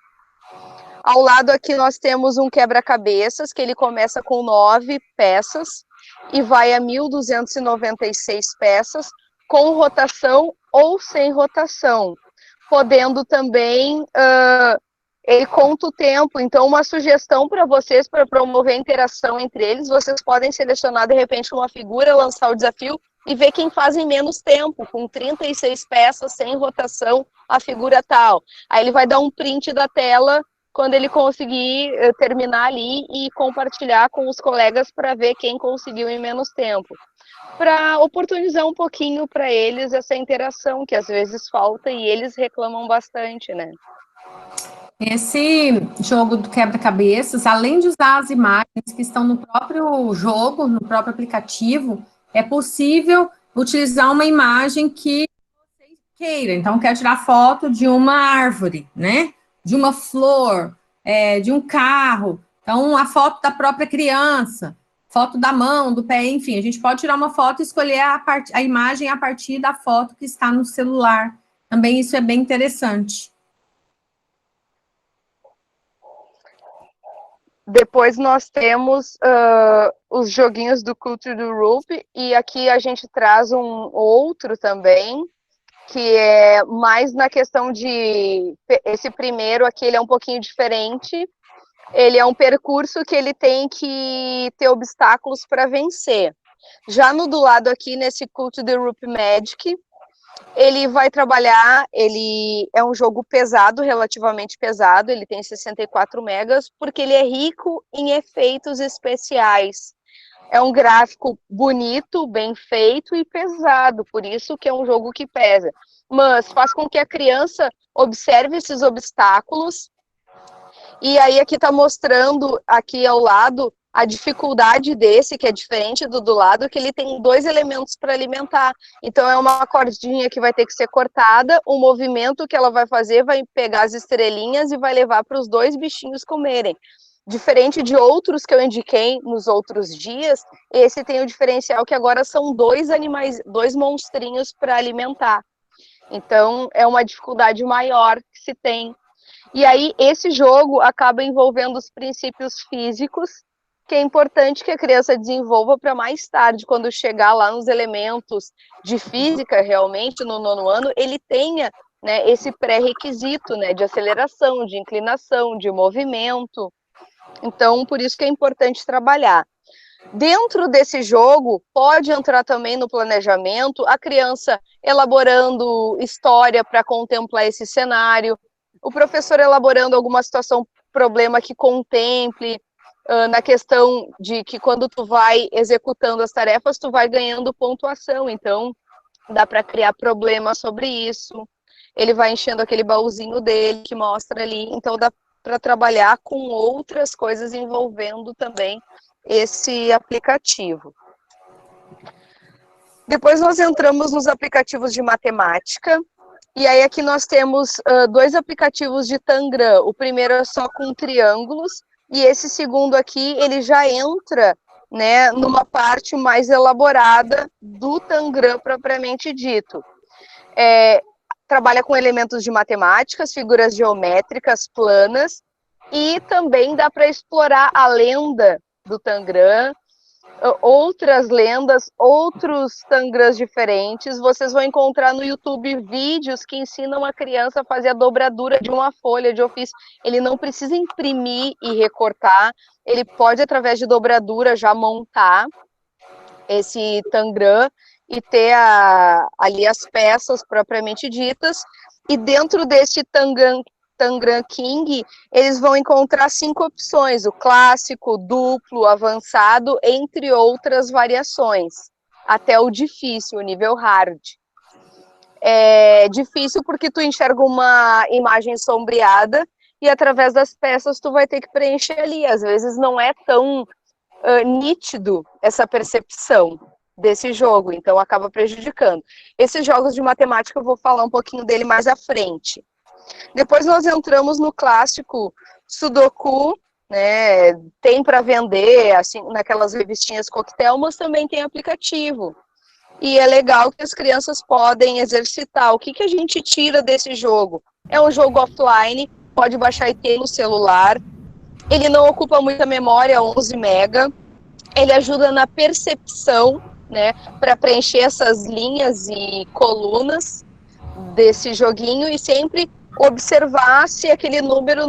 Ao lado aqui nós temos um quebra-cabeças, que ele começa com 9 peças e vai a 1.296 peças, com rotação ou sem rotação, podendo também... ele conta o tempo, então uma sugestão para vocês, para promover a interação entre eles, vocês podem selecionar de repente uma figura, lançar o desafio e ver quem faz em menos tempo, com 36 peças, sem rotação, a figura tal. Aí ele vai dar um print da tela quando ele conseguir terminar ali e compartilhar com os colegas para ver quem conseguiu em menos tempo. Para oportunizar um pouquinho para eles essa interação, que às vezes falta e eles reclamam bastante, né? Esse jogo do quebra-cabeças, além de usar as imagens que estão no próprio jogo, no próprio aplicativo, é possível utilizar uma imagem que você queira. Então, quer tirar foto de uma árvore, né? De uma flor, de um carro. Então, a foto da própria criança, foto da mão, do pé, enfim. A gente pode tirar uma foto e escolher a imagem a partir da foto que está no celular. Também isso é bem interessante. Depois nós temos os joguinhos do Culture do Loop, e aqui a gente traz um outro também, que é mais na questão de... Esse primeiro aqui, ele é um pouquinho diferente, ele é um percurso que ele tem que ter obstáculos para vencer. Já no do lado aqui, nesse Culture the Loop Magic, ele vai trabalhar, ele é um jogo pesado, relativamente pesado, ele tem 64 megas, porque ele é rico em efeitos especiais. É um gráfico bonito, bem feito e pesado, por isso que é um jogo que pesa. Mas faz com que a criança observe esses obstáculos, e aí aqui está mostrando, aqui ao lado, a dificuldade desse, que é diferente do lado, que ele tem 2 elementos para alimentar. Então, é uma cordinha que vai ter que ser cortada, o movimento que ela vai fazer vai pegar as estrelinhas e vai levar para os 2 bichinhos comerem. Diferente de outros que eu indiquei nos outros dias, esse tem o diferencial que agora são 2 animais, 2 monstrinhos para alimentar. Então, é uma dificuldade maior que se tem. E aí, esse jogo acaba envolvendo os princípios físicos, que é importante que a criança desenvolva para mais tarde, quando chegar lá nos elementos de física, realmente, no 9º ano, ele tenha, né, esse pré-requisito, né, de aceleração, de inclinação, de movimento. Então, por isso que é importante trabalhar. Dentro desse jogo, pode entrar também no planejamento a criança elaborando história para contemplar esse cenário, o professor elaborando alguma situação, problema que contemple, na questão de que quando tu vai executando as tarefas, tu vai ganhando pontuação, então dá para criar problema sobre isso. Ele vai enchendo aquele baúzinho dele que mostra ali, então dá para trabalhar com outras coisas envolvendo também esse aplicativo. Depois nós entramos nos aplicativos de matemática, e aí aqui nós temos 2 aplicativos de Tangram. O primeiro é só com triângulos, e esse segundo aqui, ele já entra, né, numa parte mais elaborada do Tangram propriamente dito. Trabalha com elementos de matemáticas, figuras geométricas, planas, e também dá para explorar a lenda do Tangram, outras lendas, outros Tangrams diferentes. Vocês vão encontrar no YouTube vídeos que ensinam a criança a fazer a dobradura de uma folha de ofício. Ele não precisa imprimir e recortar, ele pode, através de dobradura, já montar esse Tangram e ter ali as peças propriamente ditas. E dentro deste Tangram King, eles vão encontrar 5 opções: o clássico, o duplo, o avançado, entre outras variações, até o difícil, o nível hard. É difícil porque tu enxerga uma imagem sombreada e através das peças tu vai ter que preencher ali. Às vezes não é tão nítido essa percepção desse jogo, então acaba prejudicando. Esses jogos de matemática eu vou falar um pouquinho dele mais à frente. Depois nós entramos no clássico Sudoku, né? Tem para vender, assim, naquelas revistinhas coquetel, mas também tem aplicativo. E é legal que as crianças podem exercitar. O que a gente tira desse jogo? É um jogo offline, pode baixar e ter no celular. Ele não ocupa muita memória, 11 MB. Ele ajuda na percepção, né, para preencher essas linhas e colunas desse joguinho e sempre observar se aquele número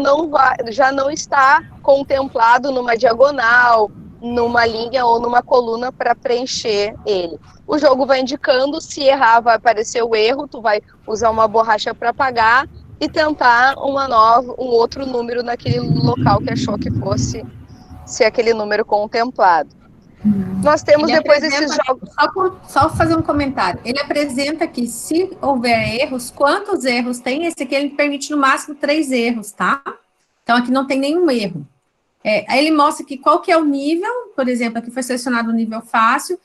já não está contemplado numa diagonal, numa linha ou numa coluna para preencher ele. O jogo vai indicando, se errar vai aparecer o erro, tu vai usar uma borracha para apagar e tentar um outro número naquele local que achou que fosse ser aquele número contemplado. Nós temos Ele depois esses jogos... Só fazer um comentário. Ele apresenta que se houver erros, quantos erros tem? Esse aqui ele permite no máximo 3 erros, tá? Então aqui não tem nenhum erro. Aí ele mostra que qual que é o nível, por exemplo, aqui foi selecionado o nível fácil,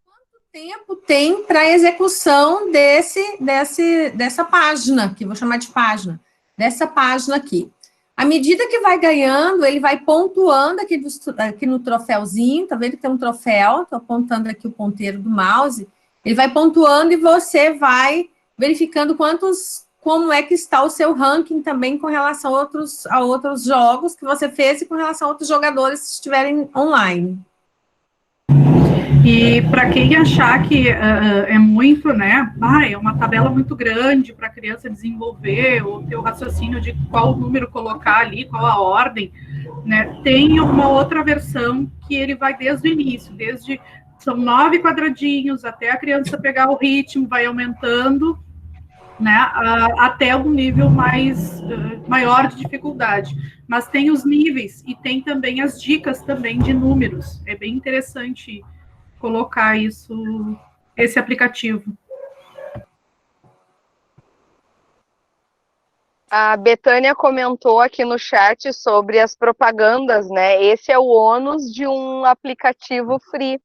quanto tempo tem para a execução dessa página, que eu vou chamar de página, dessa página aqui. À medida que vai ganhando, ele vai pontuando aqui no troféuzinho, tá vendo que tem um troféu, estou apontando aqui o ponteiro do mouse, ele vai pontuando e você vai verificando como é que está o seu ranking também com relação a outros jogos que você fez e com relação a outros jogadores que estiverem online. E para quem achar que é muito, né, é uma tabela muito grande para a criança desenvolver ou ter o raciocínio de qual número colocar ali, qual a ordem, né, tem uma outra versão que ele vai desde o início, são 9 quadradinhos, até a criança pegar o ritmo, vai aumentando, né, até um nível maior de dificuldade. Mas tem os níveis e tem também as dicas também de números. É bem interessante colocar esse aplicativo. A Betânia comentou aqui no chat sobre as propagandas, né? Esse é o ônus de um aplicativo free.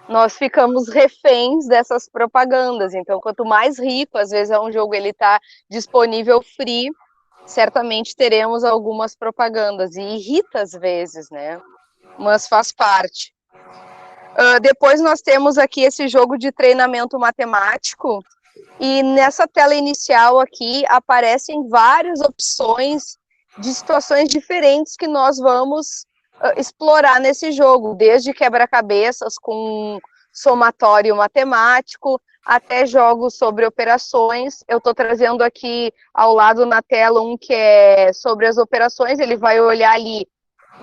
Nós ficamos reféns dessas propagandas. Então, quanto mais rico, às vezes é um jogo, ele está disponível free, certamente teremos algumas propagandas. E irrita às vezes, né? Mas faz parte. Depois nós temos aqui esse jogo de treinamento matemático, e nessa tela inicial aqui aparecem várias opções de situações diferentes que nós vamos explorar nesse jogo, desde quebra-cabeças com somatório matemático, até jogos sobre operações. Eu estou trazendo aqui ao lado na tela um que é sobre as operações, ele vai olhar ali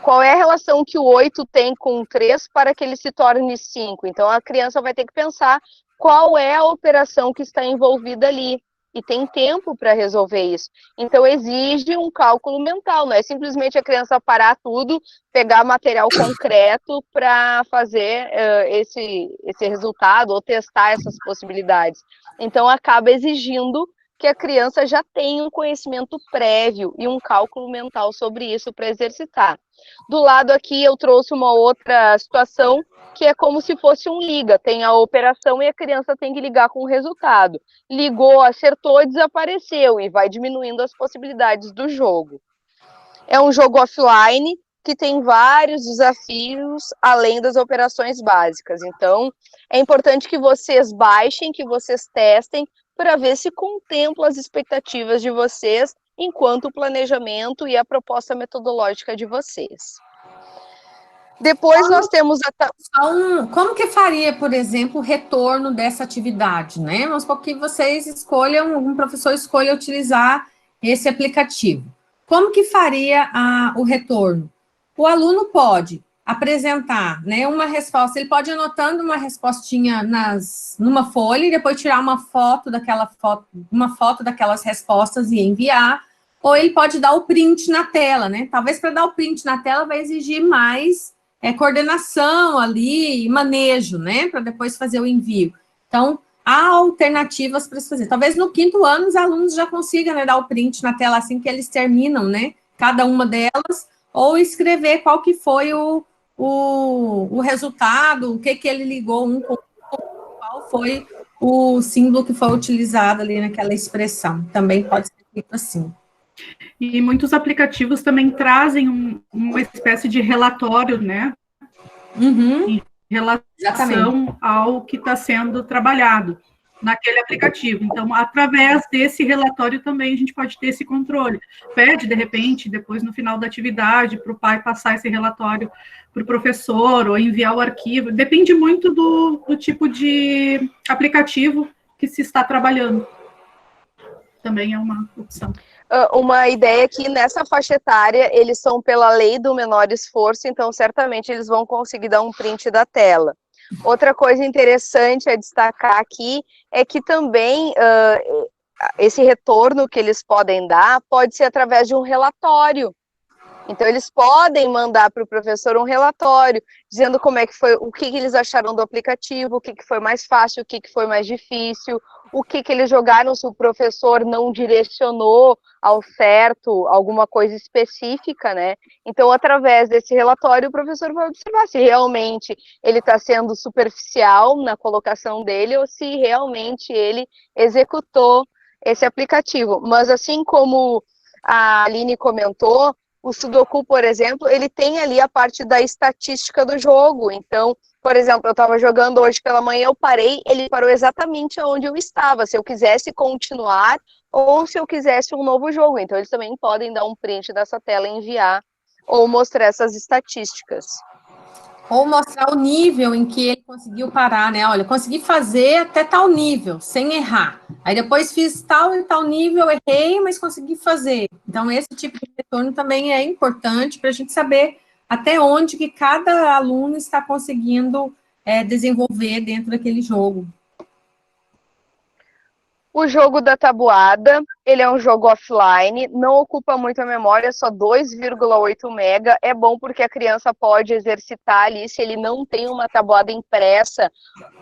qual é a relação que o 8 tem com o 3 para que ele se torne 5. Então, a criança vai ter que pensar qual é a operação que está envolvida ali. E tem tempo para resolver isso. Então, exige um cálculo mental. Não é simplesmente a criança parar tudo, pegar material concreto para fazer esse resultado ou testar essas possibilidades. Então, acaba exigindo que a criança já tenha um conhecimento prévio e um cálculo mental sobre isso para exercitar. Do lado aqui eu trouxe uma outra situação que é como se fosse um liga, tem a operação e a criança tem que ligar com o resultado. Ligou, acertou, desapareceu e vai diminuindo as possibilidades do jogo. É um jogo offline que tem vários desafios além das operações básicas. Então, é importante que vocês baixem, que vocês testem, para ver se contempla as expectativas de vocês enquanto o planejamento e a proposta metodológica de vocês. Depois nós temos como que faria, por exemplo, o retorno dessa atividade, né? Vamos supor que vocês escolham, um professor escolha utilizar esse aplicativo. Como que faria o retorno? O aluno pode apresentar, né, uma resposta, ele pode ir anotando uma respostinha numa folha e depois tirar uma foto daquelas respostas e enviar, ou ele pode dar o print na tela, né? Talvez para dar o print na tela vai exigir mais coordenação ali, manejo, né, para depois fazer o envio. Então, há alternativas para se fazer. Talvez no 5º ano os alunos já consigam, né, dar o print na tela assim que eles terminam, né, cada uma delas, ou escrever qual que foi o resultado, o que ele ligou um com o outro, qual foi o símbolo que foi utilizado ali naquela expressão. Também pode ser feito assim. E muitos aplicativos também trazem uma espécie de relatório, né? Em relação ao que está sendo trabalhado naquele aplicativo. Então, através desse relatório também a gente pode ter esse controle. Pede, de repente, depois no final da atividade, para o pai passar esse relatório para o professor, ou enviar o arquivo. Depende muito do tipo de aplicativo que se está trabalhando. Também é uma opção. Uma ideia que nessa faixa etária eles são pela lei do menor esforço, então certamente eles vão conseguir dar um print da tela. Outra coisa interessante a destacar aqui é que também esse retorno que eles podem dar pode ser através de um relatório. Então, eles podem mandar para o professor um relatório, dizendo como é que foi, o que eles acharam do aplicativo, o que foi mais fácil, o que foi mais difícil, o que eles jogaram se o professor não direcionou ao certo alguma coisa específica, né? Então, através desse relatório, o professor vai observar se realmente ele está sendo superficial na colocação dele ou se realmente ele executou esse aplicativo. Mas, assim como a Aline comentou, o Sudoku, por exemplo, ele tem ali a parte da estatística do jogo. Então, por exemplo, eu estava jogando hoje pela manhã, eu parei, ele parou exatamente onde eu estava, se eu quisesse continuar ou se eu quisesse um novo jogo. Então, eles também podem dar um print dessa tela e enviar ou mostrar essas estatísticas. Ou mostrar o nível em que ele conseguiu parar, né? Olha, consegui fazer até tal nível, sem errar. Aí depois fiz tal e tal nível, errei, mas consegui fazer. Então, esse tipo de retorno também é importante para a gente saber até onde que cada aluno está conseguindo desenvolver dentro daquele jogo. O jogo da tabuada, ele é um jogo offline, não ocupa muito a memória, só 2,8 mega. É bom porque a criança pode exercitar ali, se ele não tem uma tabuada impressa,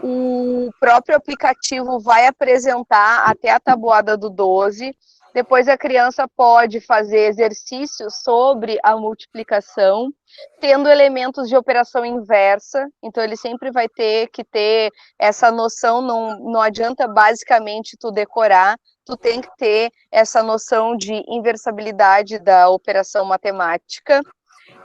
o próprio aplicativo vai apresentar até a tabuada do 12. Depois a criança pode fazer exercícios sobre a multiplicação, tendo elementos de operação inversa, então ele sempre vai ter que ter essa noção, não adianta basicamente tu decorar, tu tem que ter essa noção de inversabilidade da operação matemática.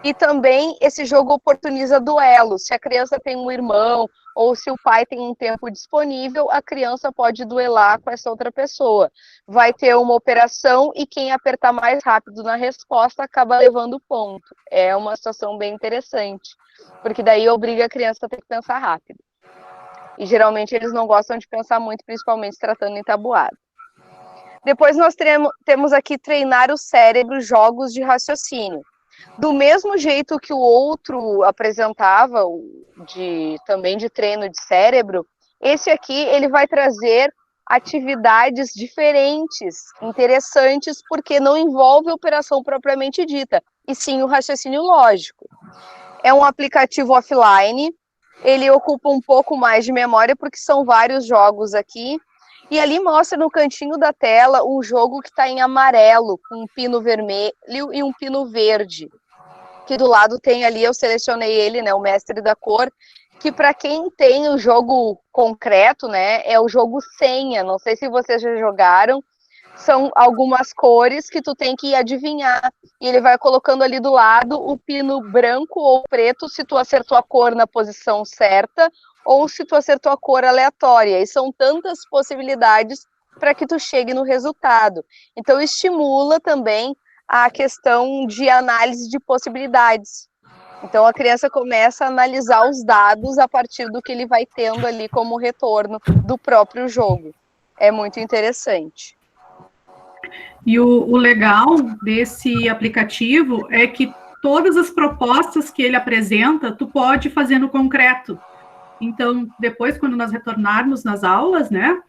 E também esse jogo oportuniza duelos. Se a criança tem um irmão ou se o pai tem um tempo disponível, a criança pode duelar com essa outra pessoa. Vai ter uma operação e quem apertar mais rápido na resposta acaba levando o ponto. É uma situação bem interessante, porque daí obriga a criança a ter que pensar rápido. E geralmente eles não gostam de pensar muito, principalmente tratando em tabuada. Depois nós temos aqui treinar o cérebro, jogos de raciocínio. Do mesmo jeito que o outro apresentava, também de treino de cérebro, esse aqui ele vai trazer atividades diferentes, interessantes, porque não envolve a operação propriamente dita, e sim o raciocínio lógico. É um aplicativo offline, ele ocupa um pouco mais de memória, porque são vários jogos aqui, e ali mostra no cantinho da tela um jogo que está em amarelo, com um pino vermelho e um pino verde. Que do lado tem ali, eu selecionei ele, né, o mestre da cor, que para quem tem o jogo concreto, né, é o jogo senha. Não sei se vocês já jogaram. São algumas cores que tu tem que adivinhar. E ele vai colocando ali do lado o pino branco ou preto, se tu acertou a cor na posição certa, ou se tu acertou a cor aleatória. E são tantas possibilidades para que tu chegue no resultado. Então, estimula também a questão de análise de possibilidades. Então, a criança começa a analisar os dados a partir do que ele vai tendo ali como retorno do próprio jogo. É muito interessante. E o legal desse aplicativo é que todas as propostas que ele apresenta, tu pode fazer no concreto. Então, depois, quando nós retornarmos nas aulas, né,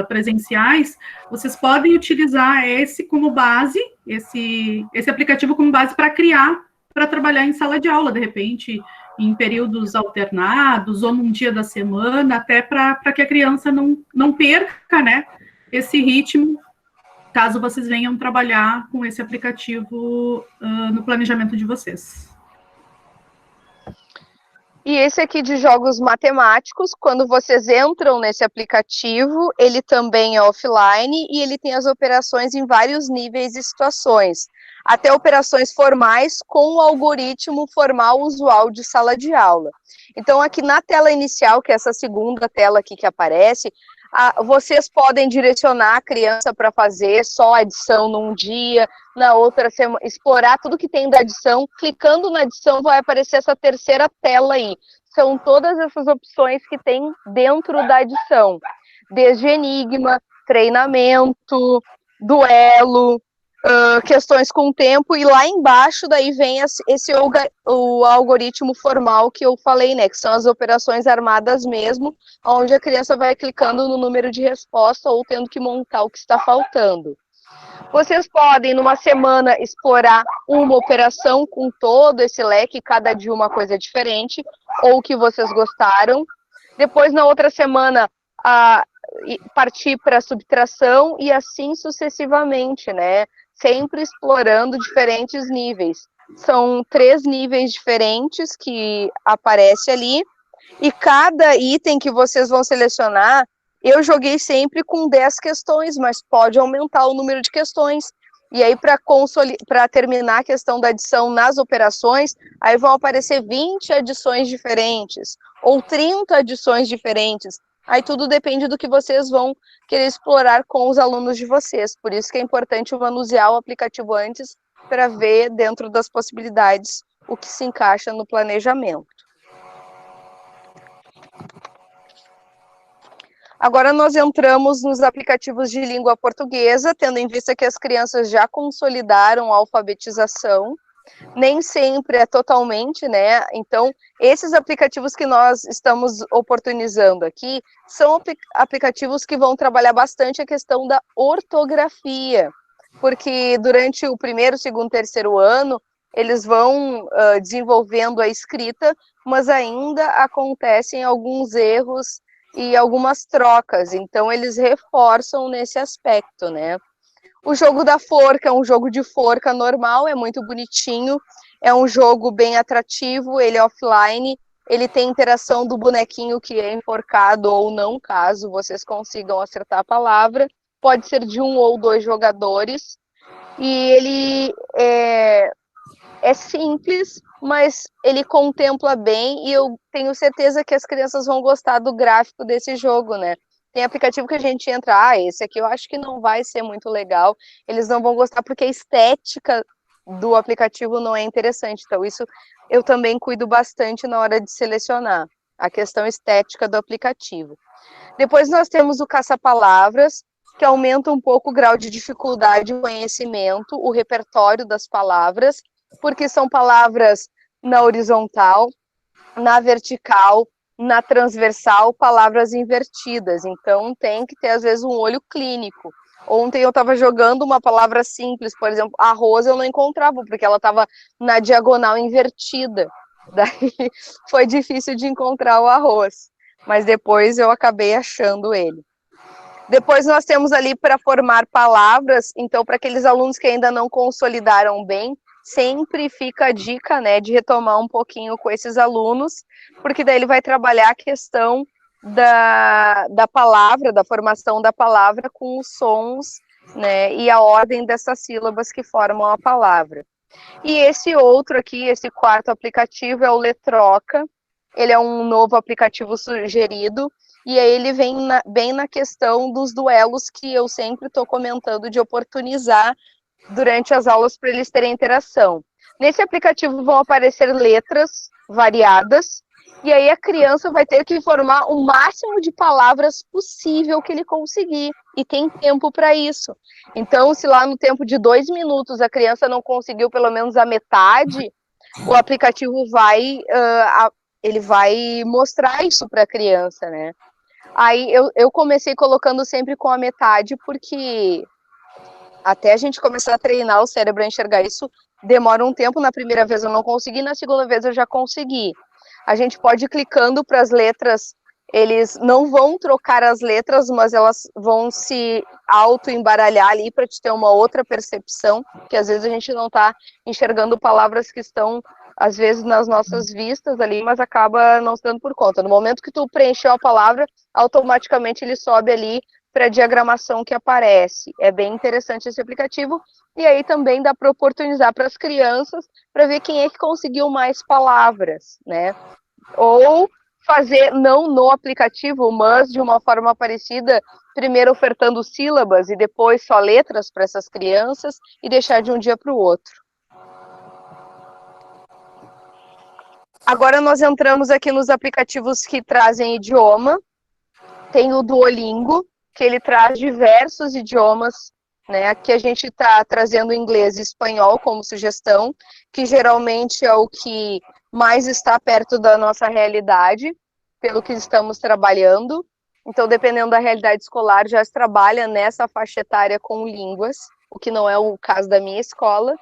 presenciais, vocês podem utilizar esse como base, esse aplicativo como base para criar, para trabalhar em sala de aula, de repente, em períodos alternados, ou num dia da semana, até para que a criança não perca, né, esse ritmo, caso vocês venham trabalhar com esse aplicativo no planejamento de vocês. E esse aqui de jogos matemáticos, quando vocês entram nesse aplicativo, ele também é offline e ele tem as operações em vários níveis e situações, até operações formais com o algoritmo formal usual de sala de aula. Então, aqui na tela inicial, que é essa segunda tela aqui que aparece, vocês podem direcionar a criança para fazer só adição num dia, na outra semana, explorar tudo que tem da adição. Clicando na adição vai aparecer essa terceira tela aí. São todas essas opções que tem dentro da adição. Desde enigma, treinamento, duelo, questões com tempo, e lá embaixo daí vem o algoritmo formal que eu falei, né, que são as operações armadas mesmo, onde a criança vai clicando no número de resposta ou tendo que montar o que está faltando. Vocês podem, numa semana, explorar uma operação com todo esse leque, cada dia uma coisa diferente, ou que vocês gostaram. Depois, na outra semana, partir para a subtração e assim sucessivamente, né? Sempre explorando diferentes níveis. São 3 níveis diferentes que aparecem ali, e cada item que vocês vão selecionar, eu joguei sempre com 10 questões, mas pode aumentar o número de questões. E aí, para terminar a questão da adição nas operações, aí vão aparecer 20 adições diferentes, ou 30 adições diferentes. Aí tudo depende do que vocês vão querer explorar com os alunos de vocês. Por isso que é importante manusear o aplicativo antes, para ver dentro das possibilidades o que se encaixa no planejamento. Agora nós entramos nos aplicativos de língua portuguesa, tendo em vista que as crianças já consolidaram a alfabetização. Nem sempre é totalmente, né? Então, esses aplicativos que nós estamos oportunizando aqui são aplicativos que vão trabalhar bastante a questão da ortografia, porque durante o primeiro, segundo, terceiro ano, eles vão desenvolvendo a escrita, mas ainda acontecem alguns erros e algumas trocas, então eles reforçam nesse aspecto, né? O jogo da forca é um jogo de forca normal, é muito bonitinho, é um jogo bem atrativo, ele é offline, ele tem interação do bonequinho que é enforcado ou não, caso vocês consigam acertar a palavra, pode ser de 1 ou 2 jogadores, e ele é simples, mas ele contempla bem, e eu tenho certeza que as crianças vão gostar do gráfico desse jogo, né? Tem aplicativo que a gente entra, esse aqui eu acho que não vai ser muito legal, eles não vão gostar porque a estética do aplicativo não é interessante, então isso eu também cuido bastante na hora de selecionar, a questão estética do aplicativo. Depois nós temos o caça-palavras, que aumenta um pouco o grau de dificuldade e conhecimento, o repertório das palavras, porque são palavras na horizontal, na vertical, na transversal, palavras invertidas. Então, tem que ter, às vezes, um olho clínico. Ontem eu estava jogando uma palavra simples, por exemplo, arroz eu não encontrava, porque ela estava na diagonal invertida. Daí foi difícil de encontrar o arroz, mas depois eu acabei achando ele. Depois nós temos ali para formar palavras, então para aqueles alunos que ainda não consolidaram bem, sempre fica a dica, né, de retomar um pouquinho com esses alunos, porque daí ele vai trabalhar a questão da palavra, da formação da palavra com os sons, né, e a ordem dessas sílabas que formam a palavra. E esse outro aqui, esse quarto aplicativo é o Letroca, ele é um novo aplicativo sugerido, e aí ele vem bem na questão dos duelos que eu sempre estou comentando de oportunizar durante as aulas para eles terem interação. Nesse aplicativo vão aparecer letras variadas, e aí a criança vai ter que formar o máximo de palavras possível que ele conseguir, e tem tempo para isso. Então, se lá no tempo de 2 minutos a criança não conseguiu pelo menos a metade, o aplicativo ele vai mostrar isso para a criança, né? Aí eu comecei colocando sempre com a metade, porque até a gente começar a treinar o cérebro a enxergar isso, demora um tempo. Na primeira vez eu não consegui, na segunda vez eu já consegui. A gente pode ir clicando para as letras, eles não vão trocar as letras, mas elas vão se auto-embaralhar ali para te ter uma outra percepção, que às vezes a gente não está enxergando palavras que estão às vezes, nas nossas vistas ali, mas acaba não se dando por conta. No momento que tu preencheu a palavra, automaticamente ele sobe ali para a diagramação que aparece. É bem interessante esse aplicativo, e aí também dá para oportunizar para as crianças para ver quem é que conseguiu mais palavras, né? Ou fazer, não no aplicativo, mas de uma forma parecida, primeiro ofertando sílabas e depois só letras para essas crianças e deixar de um dia para o outro. Agora nós entramos aqui nos aplicativos que trazem idioma. Tem o Duolingo, que ele traz diversos idiomas, né? Aqui a gente está trazendo inglês e espanhol como sugestão, que geralmente é o que mais está perto da nossa realidade, pelo que estamos trabalhando. Então, dependendo da realidade escolar, já se trabalha nessa faixa etária com línguas, o que não é o caso da minha escola,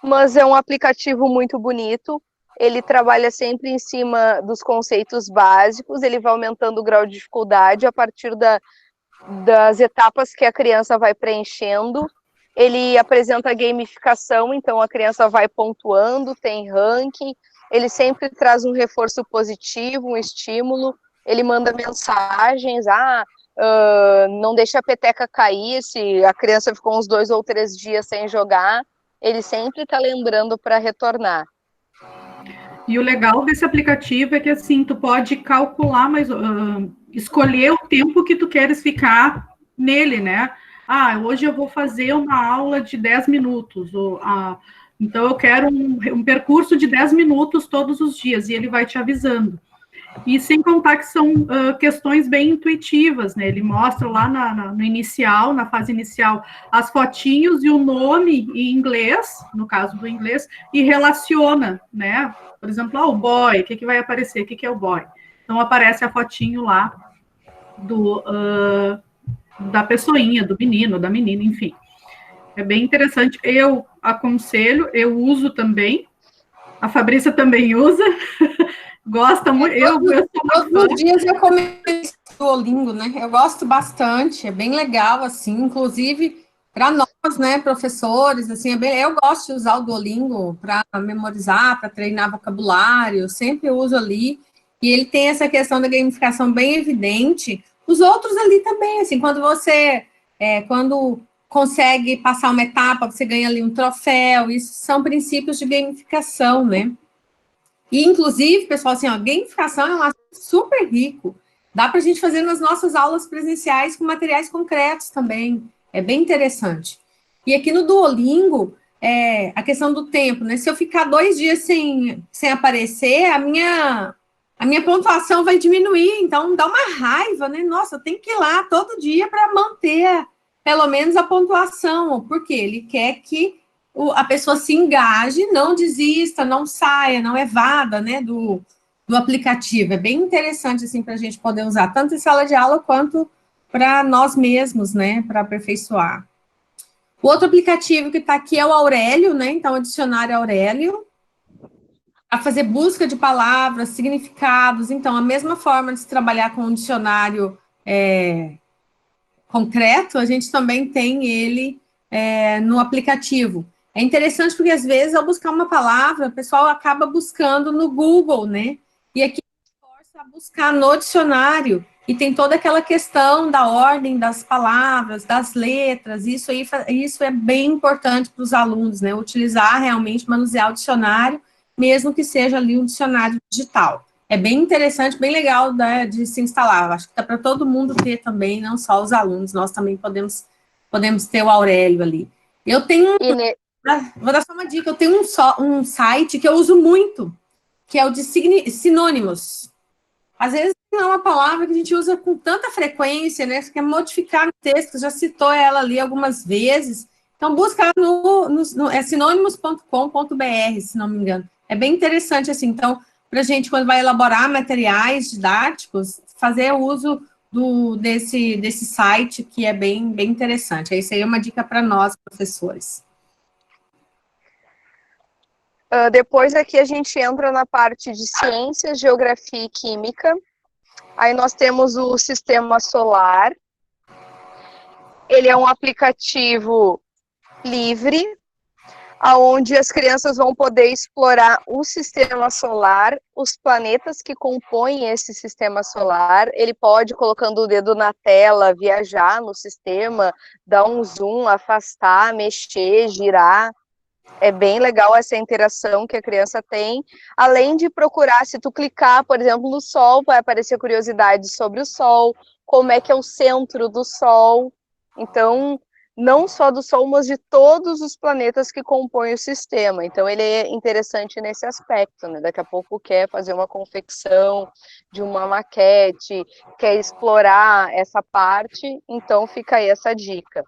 mas é um aplicativo muito bonito. Ele trabalha sempre em cima dos conceitos básicos, ele vai aumentando o grau de dificuldade a partir das etapas que a criança vai preenchendo. Ele apresenta gamificação, então a criança vai pontuando, tem ranking, ele sempre traz um reforço positivo, um estímulo, ele manda mensagens, não deixa a peteca cair, se a criança ficou uns 2 ou 3 dias sem jogar, ele sempre está lembrando para retornar. E o legal desse aplicativo é que, assim, tu pode calcular, mas escolher o tempo que tu queres ficar nele, né? Hoje eu vou fazer uma aula de 10 minutos, então eu quero um percurso de 10 minutos todos os dias, e ele vai te avisando. E sem contar que são questões bem intuitivas, né? Ele mostra lá no inicial, na fase inicial, as fotinhos e o nome em inglês, no caso do inglês, e relaciona, né? Por exemplo, o boy, o que vai aparecer? O que é o boy? Então, aparece a fotinho lá da pessoinha, do menino, da menina, enfim. É bem interessante. Eu aconselho, eu uso também. A Fabrícia também usa. Gosta muito. Todos os dias eu começo o Duolingo, né? Eu gosto bastante, é bem legal, assim, inclusive para nós, né, professores, assim, eu gosto de usar o Duolingo para memorizar, para treinar vocabulário, eu sempre uso ali, e ele tem essa questão da gamificação bem evidente. Os outros ali também, assim, quando consegue passar uma etapa, você ganha ali um troféu, isso são princípios de gamificação, né? E, inclusive, pessoal, assim, gamificação é um assunto super rico. Dá para a gente fazer nas nossas aulas presenciais com materiais concretos também. É bem interessante. E aqui no Duolingo, a questão do tempo, né? Se eu ficar 2 dias sem aparecer, a minha pontuação vai diminuir. Então, dá uma raiva, né? Nossa, eu tenho que ir lá todo dia para manter, pelo menos, a pontuação. Porque ele quer que a pessoa se engaje, não desista, não saia, não evada, né, do aplicativo. É bem interessante, assim, para a gente poder usar, tanto em sala de aula, quanto para nós mesmos, né, para aperfeiçoar. O outro aplicativo que está aqui é o Aurélio, né, então, o dicionário Aurélio, a fazer busca de palavras, significados. Então, a mesma forma de se trabalhar com um dicionário concreto, a gente também tem ele no aplicativo. É interessante porque, às vezes, ao buscar uma palavra, o pessoal acaba buscando no Google, né? E aqui força a buscar no dicionário, e tem toda aquela questão da ordem das palavras, das letras, isso é bem importante para os alunos, né? Utilizar realmente, manusear o dicionário, mesmo que seja ali um dicionário digital. É bem interessante, bem legal, né, de se instalar. Acho que dá para todo mundo ter também, não só os alunos, nós também podemos ter o Aurélio ali. Eu tenho vou dar só uma dica, eu tenho um site que eu uso muito, que é o de sinônimos. Às vezes não é uma palavra que a gente usa com tanta frequência, né? Você quer modificar no texto, já citou ela ali algumas vezes. Então, busca é sinônimos.com.br, se não me engano. É bem interessante, assim. Então, para a gente, quando vai elaborar materiais didáticos, fazer uso desse site, que é bem, bem interessante. Isso aí é uma dica para nós, professores. Depois aqui a gente entra na parte de ciências, geografia e química. Aí nós temos o Sistema Solar. Ele é um aplicativo livre, onde as crianças vão poder explorar o sistema solar, os planetas que compõem esse sistema solar. Ele pode, colocando o dedo na tela, viajar no sistema, dar um zoom, afastar, mexer, girar. É bem legal essa interação que a criança tem, além de procurar, se tu clicar, por exemplo, no Sol, vai aparecer curiosidades sobre o Sol, como é que é o centro do Sol. Então, não só do Sol, mas de todos os planetas que compõem o sistema. Então, ele é interessante nesse aspecto, né? Daqui a pouco quer fazer uma confecção de uma maquete, quer explorar essa parte, então fica aí essa dica.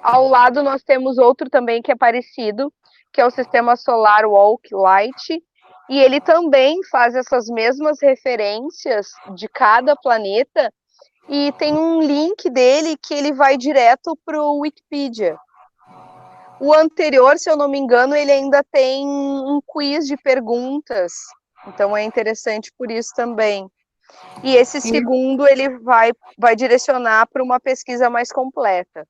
Ao lado nós temos outro também que é parecido, que é o Sistema Solar Walk Light, e ele também faz essas mesmas referências de cada planeta, e tem um link dele que ele vai direto para o Wikipedia. O anterior, se eu não me engano, ele ainda tem um quiz de perguntas, então é interessante por isso também. E esse segundo, ele vai direcionar para uma pesquisa mais completa.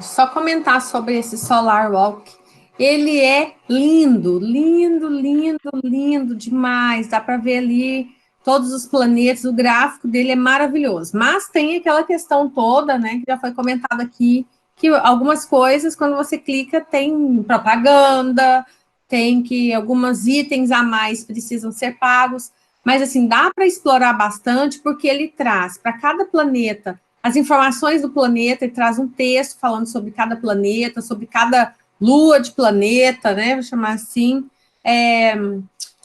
Só comentar sobre esse Solar Walk. Ele é lindo, lindo, lindo, lindo demais. Dá para ver ali todos os planetas, o gráfico dele é maravilhoso. Mas tem aquela questão toda, né, que já foi comentado aqui, que algumas coisas, quando você clica, tem propaganda, tem que alguns itens a mais precisam ser pagos. Mas, assim, dá para explorar bastante, porque ele traz para cada planeta as informações do planeta, ele traz um texto falando sobre cada planeta, sobre cada lua de planeta, né, vou chamar assim.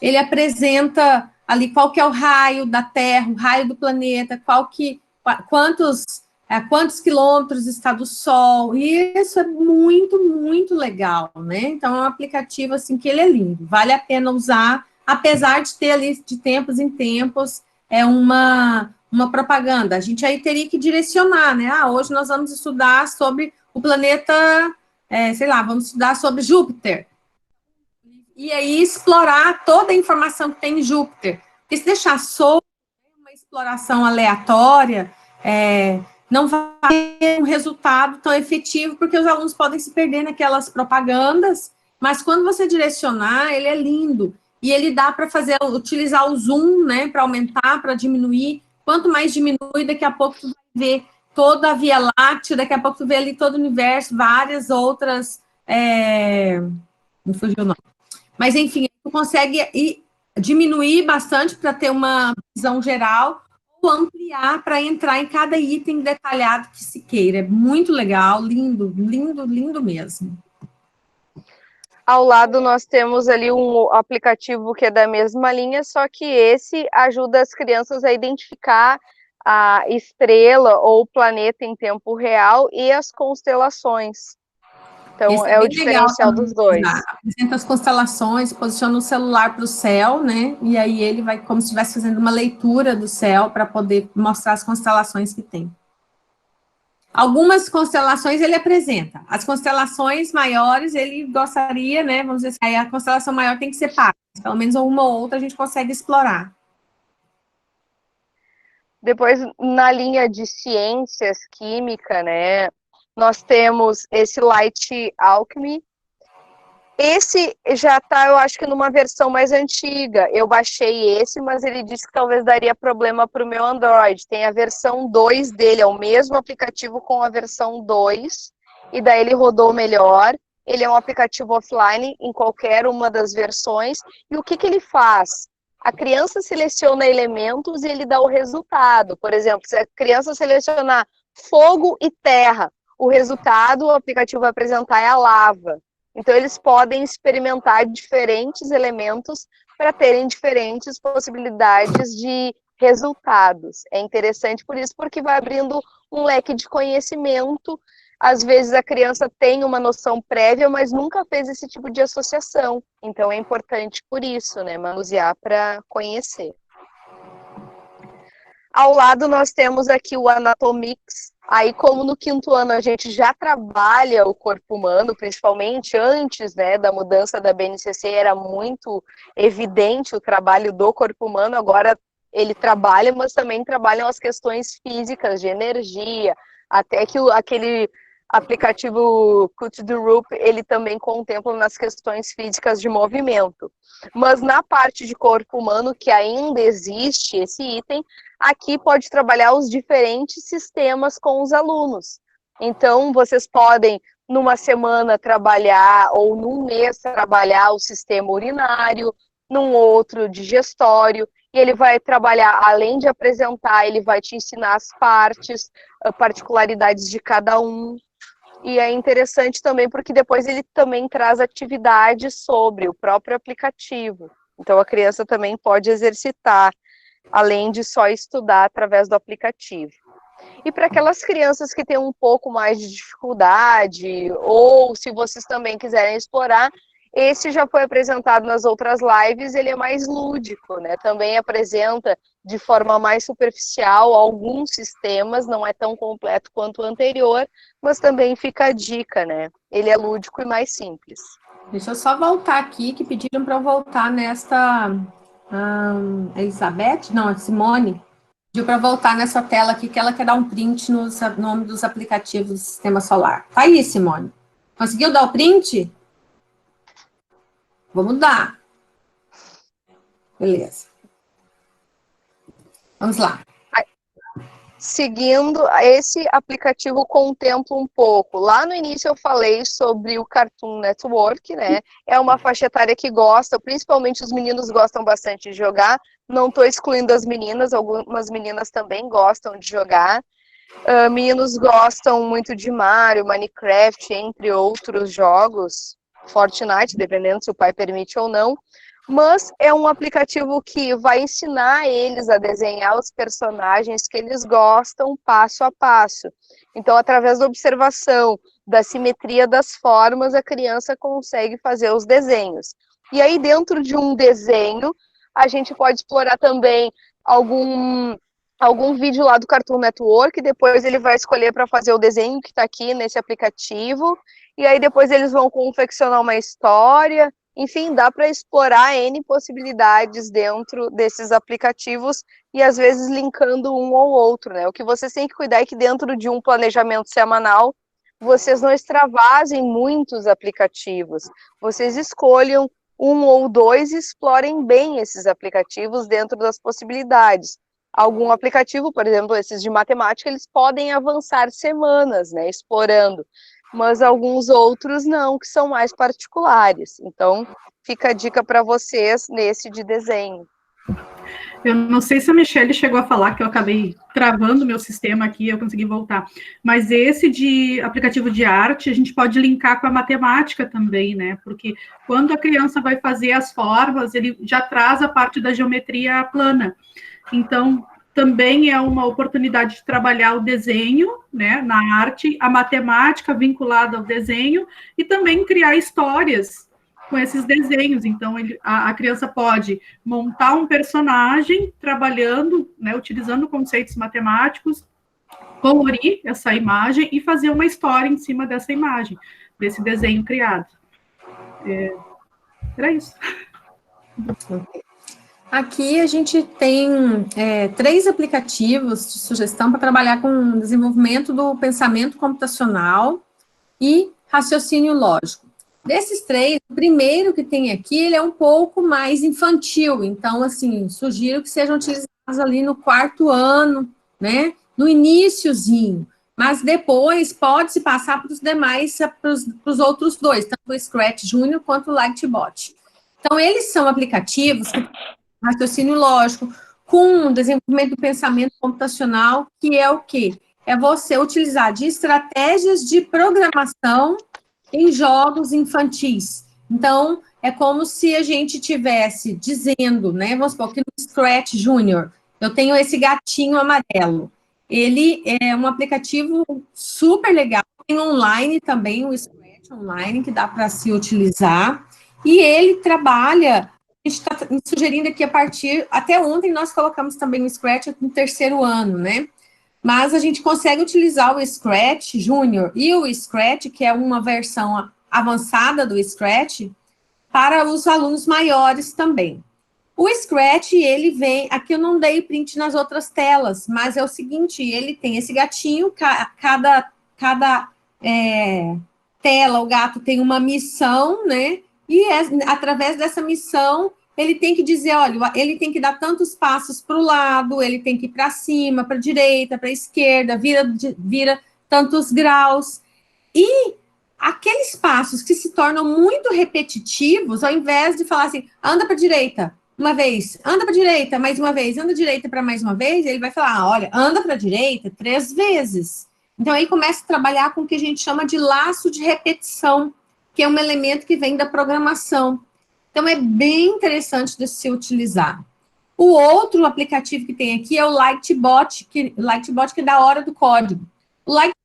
Ele apresenta ali qual que é o raio da Terra, o raio do planeta, quantos quilômetros está do Sol, e isso é muito, muito legal, né? Então, é um aplicativo, assim, que ele é lindo, vale a pena usar, apesar de ter ali, de tempos em tempos, uma propaganda. A gente aí teria que direcionar, né? Hoje nós vamos estudar sobre o planeta, vamos estudar sobre Júpiter. E aí explorar toda a informação que tem em Júpiter. Porque se deixar solto, uma exploração aleatória, não vai ter um resultado tão efetivo, porque os alunos podem se perder naquelas propagandas, mas quando você direcionar, ele é lindo. E ele dá para utilizar o zoom, né, para aumentar, para diminuir. Quanto mais diminui, daqui a pouco tu vai ver toda a Via Láctea, daqui a pouco tu vê ali todo o universo, várias outras... Não fugiu o nome. Mas, enfim, tu consegue diminuir bastante para ter uma visão geral, ou ampliar para entrar em cada item detalhado que se queira. É muito legal, lindo, lindo, lindo mesmo. Ao lado nós temos ali um aplicativo que é da mesma linha, só que esse ajuda as crianças a identificar a estrela ou o planeta em tempo real e as constelações. Então, é o diferencial dos dois. Apresenta as constelações, posiciona o celular para o céu, né? E aí ele vai como se estivesse fazendo uma leitura do céu para poder mostrar as constelações que tem. Algumas constelações ele apresenta. As constelações maiores, ele gostaria, né? Vamos dizer assim, a constelação maior tem que ser paga. Pelo menos uma ou outra a gente consegue explorar. Depois, na linha de ciências, química, né? Nós temos esse Light Alchemy. Esse já está, eu acho que numa versão mais antiga. Eu baixei esse, mas ele disse que talvez daria problema para o meu Android. Tem a versão 2 dele, é o mesmo aplicativo com a versão 2, e daí ele rodou melhor. Ele é um aplicativo offline em qualquer uma das versões. E o que ele faz? A criança seleciona elementos e ele dá o resultado. Por exemplo, se a criança selecionar fogo e terra, o resultado, o aplicativo vai apresentar é a lava. Então, eles podem experimentar diferentes elementos para terem diferentes possibilidades de resultados. É interessante por isso, porque vai abrindo um leque de conhecimento. Às vezes, a criança tem uma noção prévia, mas nunca fez esse tipo de associação. Então, é importante por isso, né? Manusear para conhecer. Ao lado, nós temos aqui o Anatomix. Aí, como no 5º ano a gente já trabalha o corpo humano, principalmente antes, né, da mudança da BNCC, era muito evidente o trabalho do corpo humano, agora ele trabalha, mas também trabalham as questões físicas, de energia, até que aplicativo Cut the Roop, ele também contempla nas questões físicas de movimento. Mas na parte de corpo humano, que ainda existe esse item, aqui pode trabalhar os diferentes sistemas com os alunos. Então, vocês podem, numa semana, trabalhar, ou num mês, trabalhar o sistema urinário, num outro digestório, e ele vai trabalhar, além de apresentar, ele vai te ensinar as partes, particularidades de cada um. E é interessante também porque depois ele também traz atividades sobre o próprio aplicativo. Então a criança também pode exercitar, além de só estudar através do aplicativo. E para aquelas crianças que têm um pouco mais de dificuldade, ou se vocês também quiserem explorar, esse já foi apresentado nas outras lives, ele é mais lúdico, né? Também apresenta de forma mais superficial alguns sistemas, não é tão completo quanto o anterior, mas também fica a dica, né? Ele é lúdico e mais simples. Deixa eu só voltar aqui, que pediram para eu voltar nesta... Elizabeth? Não, a Simone. Pediu para voltar nessa tela aqui, que ela quer dar um print no nome dos aplicativos do Sistema Solar. Tá aí, Simone. Conseguiu dar o print? Vou mudar. Beleza. Vamos lá. Seguindo, esse aplicativo contempla um pouco. Lá no início eu falei sobre o Cartoon Network, né? É uma faixa etária que gosta, principalmente os meninos gostam bastante de jogar. Não estou excluindo as meninas, algumas meninas também gostam de jogar. Meninos gostam muito de Mario, Minecraft, entre outros jogos. Fortnite, dependendo se o pai permite ou não, mas é um aplicativo que vai ensinar eles a desenhar os personagens que eles gostam passo a passo. Então, através da observação, da simetria das formas, a criança consegue fazer os desenhos. E aí, dentro de um desenho, a gente pode explorar também algum vídeo lá do Cartoon Network, depois ele vai escolher para fazer o desenho que está aqui nesse aplicativo, e aí depois eles vão confeccionar uma história, enfim, dá para explorar N possibilidades dentro desses aplicativos e às vezes linkando um ou outro, né? O que vocês têm que cuidar é que dentro de um planejamento semanal, vocês não extravasem muitos aplicativos, vocês escolham um ou dois e explorem bem esses aplicativos dentro das possibilidades. Algum aplicativo, por exemplo, esses de matemática, eles podem avançar semanas, né, explorando, mas alguns outros não, que são mais particulares. Então, fica a dica para vocês nesse de desenho. Eu não sei se a Michelle chegou a falar, que eu acabei travando meu sistema aqui, eu consegui voltar, mas esse de aplicativo de arte, a gente pode linkar com a matemática também, né, porque quando a criança vai fazer as formas, ele já traz a parte da geometria plana. Então, também é uma oportunidade de trabalhar o desenho, né, na arte, a matemática vinculada ao desenho, e também criar histórias com esses desenhos. Então, a criança pode montar um personagem trabalhando, né, utilizando conceitos matemáticos, colorir essa imagem e fazer uma história em cima dessa imagem, desse desenho criado. Era isso. Aqui a gente tem 3 aplicativos de sugestão para trabalhar com o desenvolvimento do pensamento computacional e raciocínio lógico. Desses 3, o primeiro que tem aqui, ele é um pouco mais infantil, então, assim, sugiro que sejam utilizados ali no 4º ano, né, no iniciozinho, mas depois pode-se passar para os demais, para os outros 2, tanto o Scratch Junior quanto o Lightbot. Então, eles são aplicativos que raciocínio lógico, com desenvolvimento do pensamento computacional, que é o quê? É você utilizar de estratégias de programação em jogos infantis. Então, é como se a gente tivesse dizendo, né, vamos supor que no Scratch Junior, eu tenho esse gatinho amarelo. Ele é um aplicativo super legal, tem online também, o Scratch Online, que dá para se utilizar, e ele trabalha. A gente está sugerindo aqui até ontem nós colocamos também o Scratch no 3º ano, né? Mas a gente consegue utilizar o Scratch Junior e o Scratch, que é uma versão avançada do Scratch, para os alunos maiores também. O Scratch, ele vem, aqui eu não dei print nas outras telas, mas é o seguinte, ele tem esse gatinho, cada tela, o gato tem uma missão, né? E através dessa missão, ele tem que dizer, olha, ele tem que dar tantos passos para o lado, ele tem que ir para cima, para a direita, para a esquerda, vira tantos graus. E aqueles passos que se tornam muito repetitivos, ao invés de falar assim, anda para a direita, uma vez, anda para a direita, mais uma vez, anda à direita para mais uma vez, ele vai falar, olha, anda para a direita 3 vezes. Então, aí começa a trabalhar com o que a gente chama de laço de repetição, que é um elemento que vem da programação. Então, é bem interessante de se utilizar. O outro aplicativo que tem aqui é o Lightbot, que é da hora do código. O Lightbot,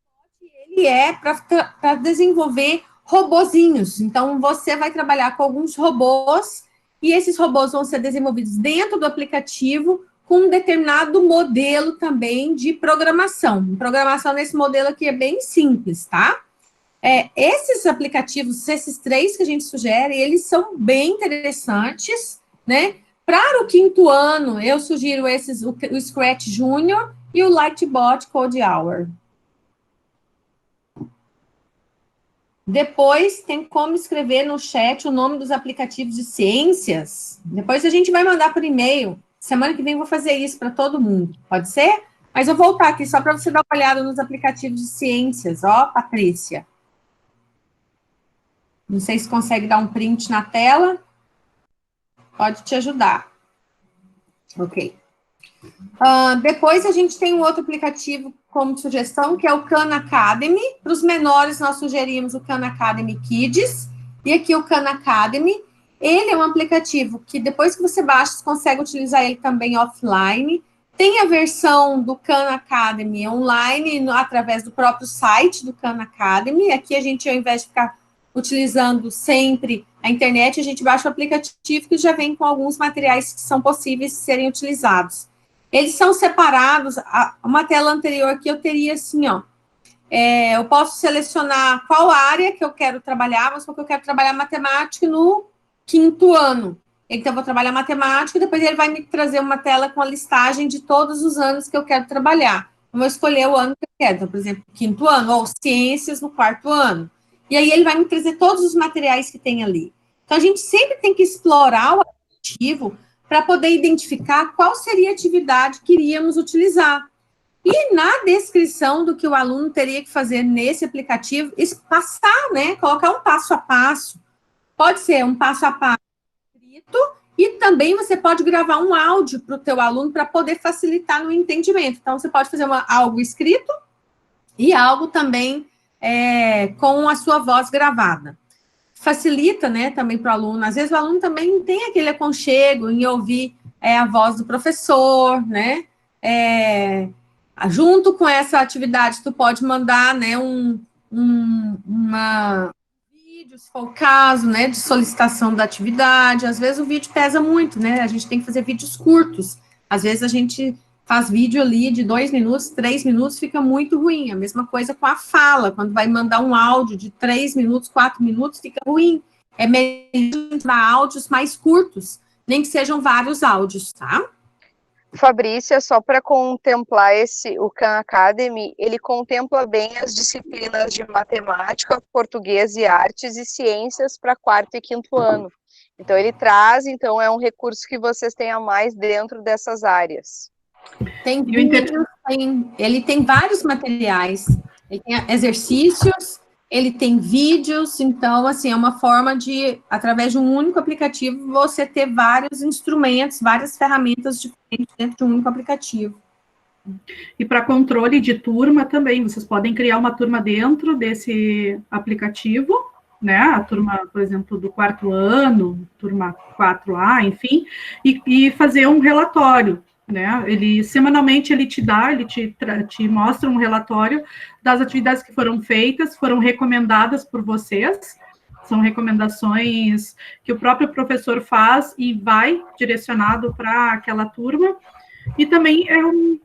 ele é para desenvolver robozinhos. Então, você vai trabalhar com alguns robôs, e esses robôs vão ser desenvolvidos dentro do aplicativo, com um determinado modelo também de programação. Programação nesse modelo aqui é bem simples, tá? Esses aplicativos, esses 3 que a gente sugere, eles são bem interessantes, né? Para o 5º ano, eu sugiro o Scratch Junior e o Lightbot Code Hour. Depois, tem como escrever no chat o nome dos aplicativos de ciências. Depois a gente vai mandar por e-mail. Semana que vem eu vou fazer isso para todo mundo. Pode ser? Mas eu vou voltar aqui só para você dar uma olhada nos aplicativos de ciências. Ó, Patrícia. Não sei se consegue dar um print na tela. Pode te ajudar. Ok. Depois a gente tem um outro aplicativo como sugestão, que é o Khan Academy. Para os menores, nós sugerimos o Khan Academy Kids. E aqui o Khan Academy. Ele é um aplicativo que depois que você baixa, você consegue utilizar ele também offline. Tem a versão do Khan Academy online, através do próprio site do Khan Academy. Aqui a gente, ao invés de ficar utilizando sempre a internet, a gente baixa o aplicativo que já vem com alguns materiais que são possíveis de serem utilizados. Eles são separados, uma tela anterior aqui eu teria assim, ó, eu posso selecionar qual área que eu quero trabalhar, mas porque eu quero trabalhar matemática no 5º ano. Então, eu vou trabalhar matemática e depois ele vai me trazer uma tela com a listagem de todos os anos que eu quero trabalhar. Eu vou escolher o ano que eu quero, então, por exemplo, 5º ano, ou ciências no 4º ano. E aí ele vai me trazer todos os materiais que tem ali. Então, a gente sempre tem que explorar o aplicativo para poder identificar qual seria a atividade que iríamos utilizar. E na descrição do que o aluno teria que fazer nesse aplicativo, passar, né? Colocar um passo a passo. Pode ser um passo a passo escrito, e também você pode gravar um áudio para o teu aluno para poder facilitar no entendimento. Então, você pode fazer algo escrito e algo também com a sua voz gravada. Facilita, né, também para o aluno. Às vezes o aluno também tem aquele aconchego em ouvir a voz do professor, né? Junto com essa atividade, tu pode mandar, né, vídeo, se for o caso, né, de solicitação da atividade. Às vezes o vídeo pesa muito, né? A gente tem que fazer vídeos curtos. Às vezes a gente faz vídeo ali de 2 minutos, 3 minutos, fica muito ruim. A mesma coisa com a fala, quando vai mandar um áudio de 3 minutos, 4 minutos, fica ruim. É melhor dar áudios mais curtos, nem que sejam vários áudios, tá? Fabrícia, só para contemplar o Khan Academy, ele contempla bem as disciplinas de matemática, português e artes e ciências para 4º e 5º ano. Então, ele traz, então, é um recurso que vocês têm a mais dentro dessas áreas. Tem vídeos, ele tem vários materiais, ele tem exercícios, ele tem vídeos, então, assim, é uma forma de, através de um único aplicativo, você ter vários instrumentos, várias ferramentas diferentes dentro de um único aplicativo. E para controle de turma também, vocês podem criar uma turma dentro desse aplicativo, né, a turma, por exemplo, do 4º ano, turma 4A, enfim, e fazer um relatório, né, semanalmente ele te mostra um relatório das atividades que foram feitas, foram recomendadas por vocês, são recomendações que o próprio professor faz e vai direcionado para aquela turma, e também é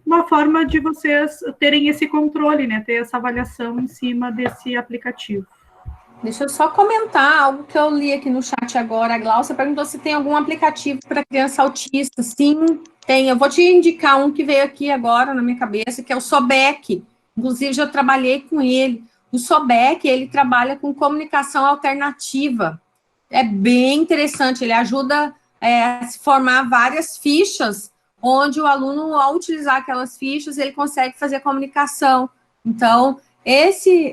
uma forma de vocês terem esse controle, né, ter essa avaliação em cima desse aplicativo. Deixa eu só comentar algo que eu li aqui no chat agora. A Glaucia perguntou se tem algum aplicativo para criança autista. Sim, tem. Eu vou te indicar um que veio aqui agora na minha cabeça, que é o Sobec. Inclusive, já trabalhei com ele. O SOBEC, ele trabalha com comunicação alternativa. É bem interessante, ele ajuda a se formar várias fichas, onde o aluno, ao utilizar aquelas fichas, ele consegue fazer comunicação. Então,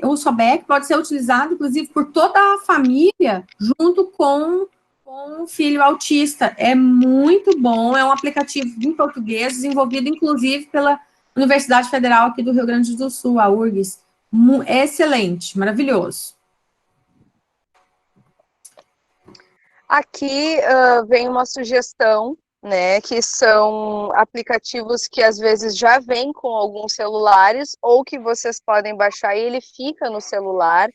o SOBEC pode ser utilizado, inclusive, por toda a família, junto com o filho autista. É muito bom, é um aplicativo em português, desenvolvido, inclusive, pela Universidade Federal aqui do Rio Grande do Sul, a URGS. Excelente, maravilhoso. Aqui vem uma sugestão, né, que são aplicativos que às vezes já vêm com alguns celulares, ou que vocês podem baixar e ele fica no celular.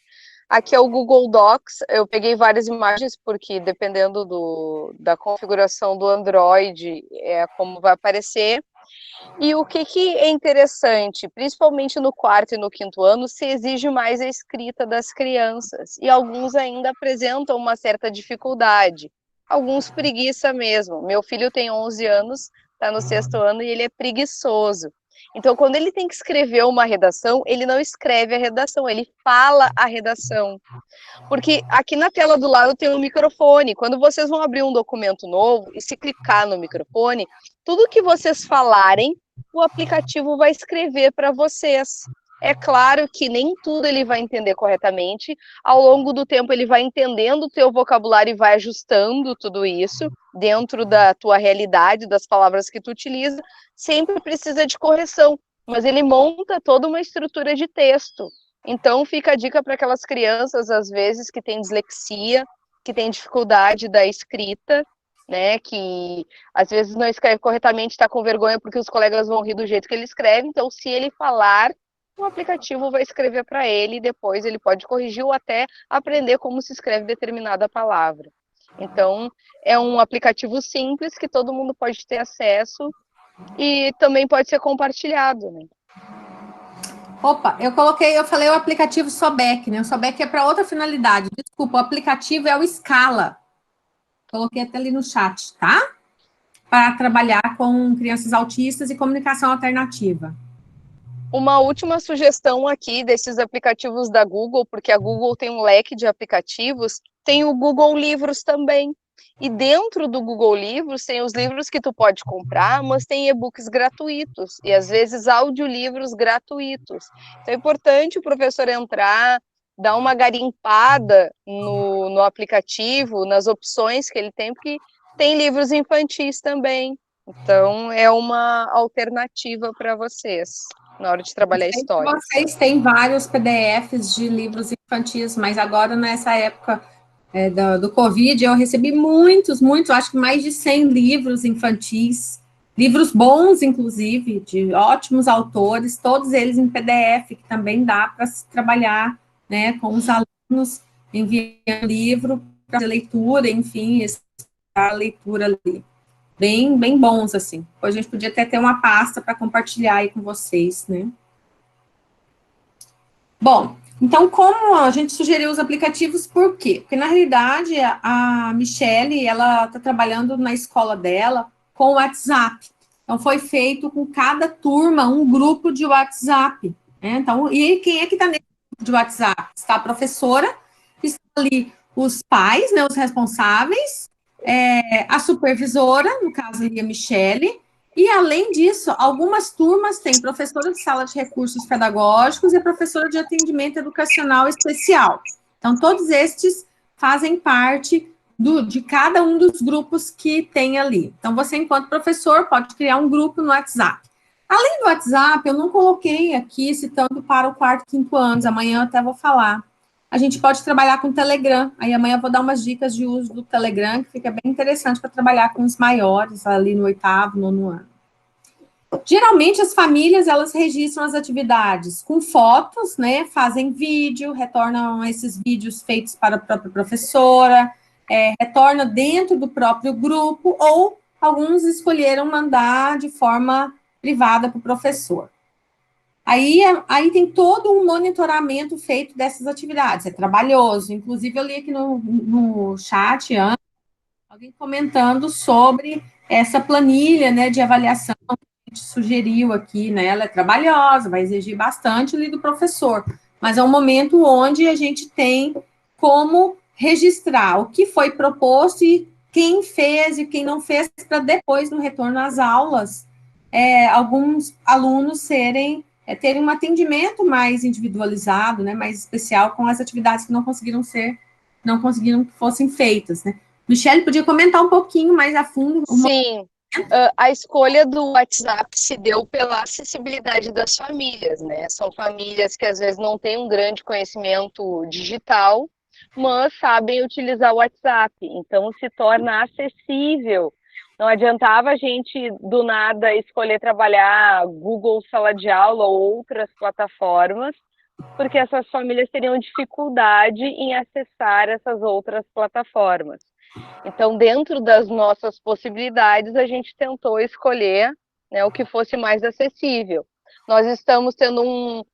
Aqui é o Google Docs, eu peguei várias imagens, porque dependendo da configuração do Android, é como vai aparecer. E o que é interessante, principalmente no 4º e no 5º ano, se exige mais a escrita das crianças, e alguns ainda apresentam uma certa dificuldade, alguns preguiça mesmo. Meu filho tem 11 anos, está no 6º ano, e ele é preguiçoso. Então, quando ele tem que escrever uma redação, ele não escreve a redação, ele fala a redação. Porque aqui na tela do lado tem um microfone. Quando vocês vão abrir um documento novo e se clicar no microfone, tudo que vocês falarem, o aplicativo vai escrever para vocês. É claro que nem tudo ele vai entender corretamente. Ao longo do tempo, ele vai entendendo o teu vocabulário e vai ajustando tudo isso dentro da tua realidade, das palavras que tu utiliza. Sempre precisa de correção, mas ele monta toda uma estrutura de texto. Então, fica a dica para aquelas crianças, às vezes, que têm dislexia, que têm dificuldade da escrita, né, que às vezes não escreve corretamente, está com vergonha porque os colegas vão rir do jeito que ele escreve. Então, se ele falar, o aplicativo vai escrever para ele e depois ele pode corrigir ou até aprender como se escreve determinada palavra. Então, é um aplicativo simples que todo mundo pode ter acesso e também pode ser compartilhado, né? Opa, eu falei o aplicativo SOBEC, né? O SOBEC é para outra finalidade. Desculpa, o aplicativo é o Scala. Coloquei até ali no chat, tá? Para trabalhar com crianças autistas e comunicação alternativa. Uma última sugestão aqui desses aplicativos da Google, porque a Google tem um leque de aplicativos, tem o Google Livros também. E dentro do Google Livros tem os livros que tu pode comprar, mas tem e-books gratuitos e às vezes audiolivros gratuitos. Então é importante o professor entrar, dar uma garimpada no aplicativo, nas opções que ele tem, porque tem livros infantis também. Então é uma alternativa para vocês na hora de trabalhar história. Vocês têm vários PDFs de livros infantis, mas agora nessa época do Covid, eu recebi muitos, acho que mais de 100 livros infantis, livros bons, inclusive, de ótimos autores, todos eles em PDF, que também dá para se trabalhar, né, com os alunos, enviando livro para leitura, enfim, a leitura ali. Bem bons, assim. Depois a gente podia até ter uma pasta para compartilhar aí com vocês, né? Bom, então, como a gente sugeriu os aplicativos, por quê? Porque, na realidade, a Michele, ela está trabalhando na escola dela com o WhatsApp. Então, foi feito com cada turma um grupo de WhatsApp, né? Então, e quem é que está nesse grupo de WhatsApp? Está a professora, está ali os pais, né, os responsáveis, a supervisora, no caso ali a Michele, e além disso, algumas turmas têm professora de sala de recursos pedagógicos e professora de atendimento educacional especial. Então, todos estes fazem parte de cada um dos grupos que tem ali. Então, você, enquanto professor, pode criar um grupo no WhatsApp. Além do WhatsApp, eu não coloquei aqui citando para o 4º e 5º anos, amanhã eu até vou falar. A gente pode trabalhar com o Telegram, aí amanhã eu vou dar umas dicas de uso do Telegram, que fica bem interessante para trabalhar com os maiores, ali no 8º, 9º ano. Geralmente, as famílias, elas registram as atividades com fotos, né, fazem vídeo, retornam esses vídeos feitos para a própria professora, retorna dentro do próprio grupo, ou alguns escolheram mandar de forma privada para o professor. Aí tem todo um monitoramento feito dessas atividades, é trabalhoso. Inclusive, eu li aqui no chat, alguém comentando sobre essa planilha, né, de avaliação que a gente sugeriu aqui, né, ela é trabalhosa, vai exigir bastante ali do professor. mas é um momento onde a gente tem como registrar o que foi proposto e quem fez e quem não fez, para depois, no retorno às aulas, alguns alunos terem um atendimento mais individualizado, né, mais especial, com as atividades que não conseguiram que fossem feitas, né. Michele, podia comentar um pouquinho mais a fundo? Sim, a escolha do WhatsApp se deu pela acessibilidade das famílias, né? São famílias que às vezes não têm um grande conhecimento digital, mas sabem utilizar o WhatsApp, então se torna acessível. Não adiantava a gente, do nada, escolher trabalhar Google Sala de Aula ou outras plataformas, porque essas famílias teriam dificuldade em acessar essas outras plataformas. Então, dentro das nossas possibilidades, a gente tentou escolher, né, o que fosse mais acessível. Nós estamos tendo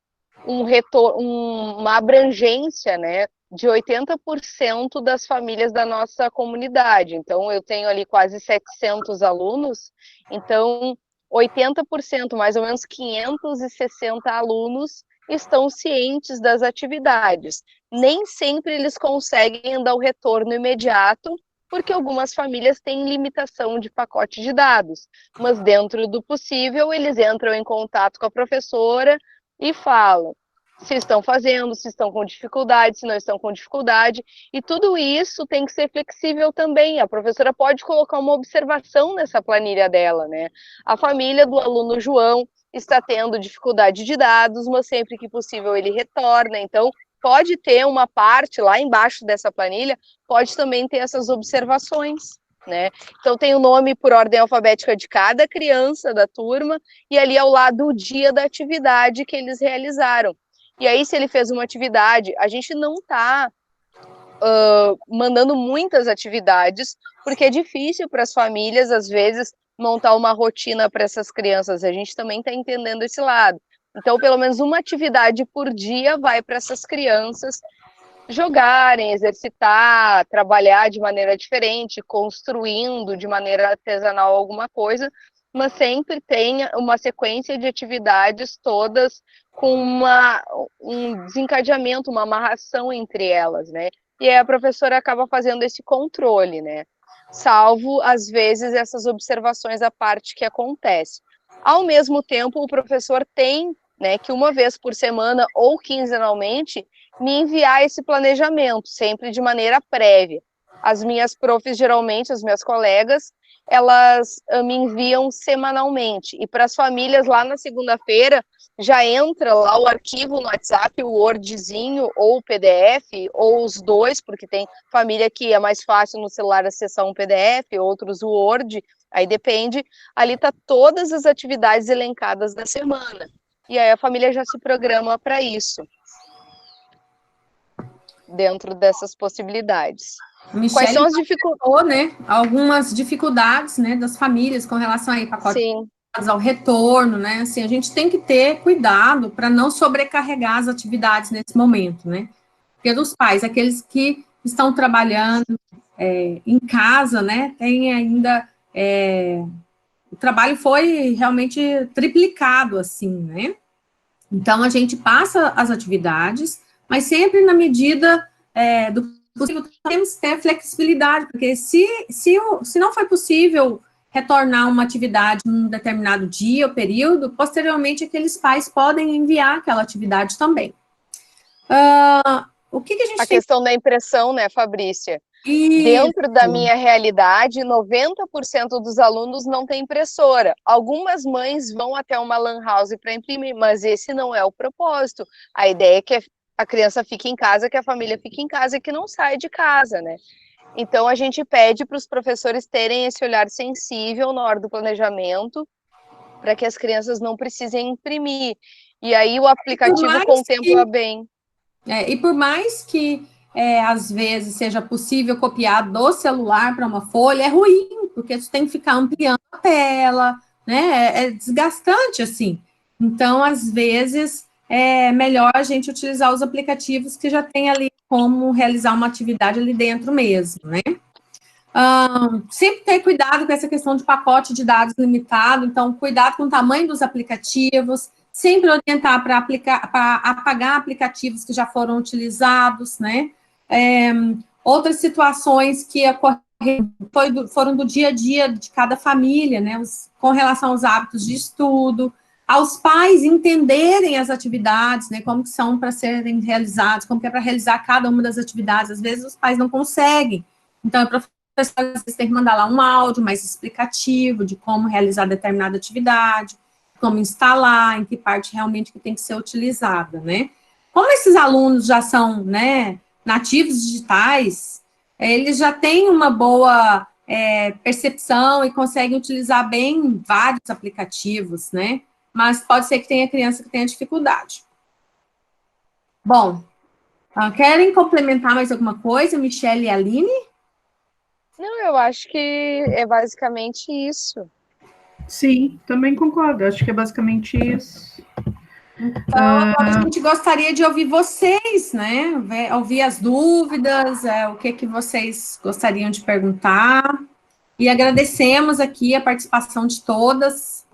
uma abrangência, né, de 80% das famílias da nossa comunidade. Então, eu tenho ali quase 700 alunos, então 80%, mais ou menos 560 alunos, estão cientes das atividades. Nem sempre eles conseguem dar o retorno imediato, porque algumas famílias têm limitação de pacote de dados, mas dentro do possível, eles entram em contato com a professora e falam se estão fazendo, se estão com dificuldade, se não estão com dificuldade, e tudo isso tem que ser flexível também. A professora pode colocar uma observação nessa planilha dela, né? A família do aluno João está tendo dificuldade de dados, mas sempre que possível ele retorna, então pode ter uma parte lá embaixo dessa planilha, pode também ter essas observações, né? Então tem o nome por ordem alfabética de cada criança da turma, e ali ao lado o dia da atividade que eles realizaram. E aí, se ele fez uma atividade, a gente não está mandando muitas atividades, porque é difícil para as famílias, às vezes, montar uma rotina para essas crianças. A gente também está entendendo esse lado. Então, pelo menos uma atividade por dia vai para essas crianças jogarem, exercitar, trabalhar de maneira diferente, construindo de maneira artesanal alguma coisa, mas sempre tem uma sequência de atividades todas com um desencadeamento, uma amarração entre elas, né? E aí a professora acaba fazendo esse controle, né? Salvo, às vezes, essas observações à parte que acontece. Ao mesmo tempo, o professor tem, né, que uma vez por semana ou quinzenalmente me enviar esse planejamento, sempre de maneira prévia. As minhas profs, geralmente, as minhas colegas, elas me enviam semanalmente. E para as famílias, lá na segunda-feira, já entra lá o arquivo no WhatsApp, o Wordzinho ou o PDF, ou os dois, porque tem família que é mais fácil no celular acessar um PDF, outros o Word, aí depende. Ali tá todas as atividades elencadas da semana. E aí a família já se programa para isso, dentro dessas possibilidades. Michele, quais são as dificuldades, né? Algumas dificuldades, né, das famílias com relação aí pacote ao retorno, né? Assim, a gente tem que ter cuidado para não sobrecarregar as atividades nesse momento, né? Porque dos pais, aqueles que estão trabalhando em casa, né? Tem ainda o trabalho foi realmente triplicado, assim, né? Então a gente passa as atividades, mas sempre na medida do possível, temos que ter flexibilidade, porque se não foi possível retornar uma atividade num determinado dia ou período, posteriormente aqueles pais podem enviar aquela atividade também. O que a gente tem? Questão da impressão, né, Fabrícia? Isso. Dentro da minha realidade, 90% dos alunos não tem impressora. Algumas mães vão até uma lan house para imprimir, mas esse não é o propósito. A ideia é que a criança fique em casa, que a família fique em casa e que não saia de casa, né? Então, a gente pede para os professores terem esse olhar sensível na hora do planejamento, para que as crianças não precisem imprimir. E aí, o aplicativo contempla bem. E por mais que, às vezes, seja possível copiar do celular para uma folha, é ruim, porque você tem que ficar ampliando a tela, né? É desgastante, assim. Então, às vezes, é melhor a gente utilizar os aplicativos que já tem ali como realizar uma atividade ali dentro mesmo, né? Sempre ter cuidado com essa questão de pacote de dados limitado, então, cuidado com o tamanho dos aplicativos, sempre orientar para apagar aplicativos que já foram utilizados, né? Outras situações que foram do dia a dia de cada família, né? Com relação aos hábitos de estudo, aos pais entenderem as atividades, né? Como que são para serem realizadas, como que é para realizar cada uma das atividades. Às vezes os pais não conseguem. Então, a professora às vezes tem que mandar lá um áudio mais explicativo de como realizar determinada atividade, como instalar, em que parte realmente que tem que ser utilizada, né? Como esses alunos já são, né, nativos digitais, eles já têm uma boa percepção e conseguem utilizar bem vários aplicativos, né? Mas pode ser que tenha criança que tenha dificuldade. Bom, querem complementar mais alguma coisa, Michele e Aline? Não, eu acho que é basicamente isso. Sim, também concordo, acho que é basicamente isso. Então, agora a gente gostaria de ouvir vocês, né? Ouvir as dúvidas, o que vocês gostariam de perguntar. E agradecemos aqui a participação de todas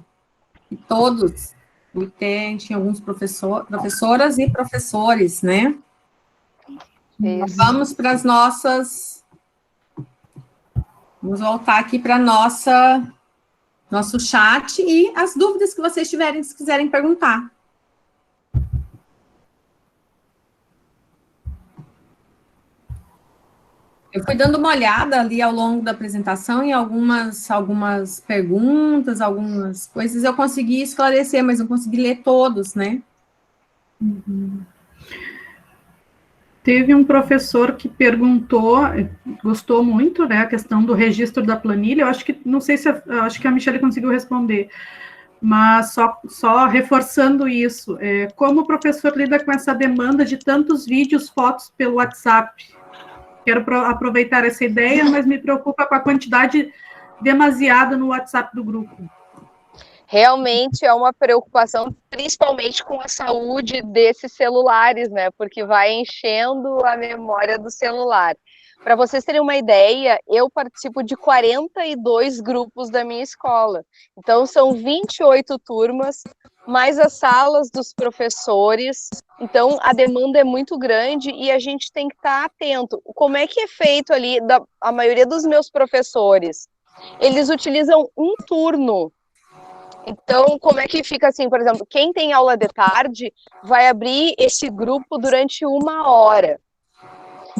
e todos. E tem alguns professoras e professores, né? Isso. Vamos para as nossas... Vamos voltar aqui para nosso chat e as dúvidas que vocês tiverem, se quiserem perguntar. Eu fui dando uma olhada ali ao longo da apresentação em algumas perguntas, algumas coisas eu consegui esclarecer, mas não consegui ler todos, né? Uhum. Teve um professor que perguntou, gostou muito, né, a questão do registro da planilha. Eu acho que, não sei se, acho que a Michele conseguiu responder, mas só reforçando isso, como o professor lida com essa demanda de tantos vídeos, fotos pelo WhatsApp? Quero aproveitar essa ideia, mas me preocupa com a quantidade demasiada no WhatsApp do grupo. Realmente é uma preocupação, principalmente com a saúde desses celulares, né? Porque vai enchendo a memória do celular. Para vocês terem uma ideia, eu participo de 42 grupos da minha escola. Então, são 28 turmas, mais as salas dos professores. Então, a demanda é muito grande e a gente tem que estar atento. Como é que é feito ali? A maioria dos meus professores, eles utilizam um turno. Então, como é que fica assim, por exemplo, quem tem aula de tarde vai abrir esse grupo durante 1 hora.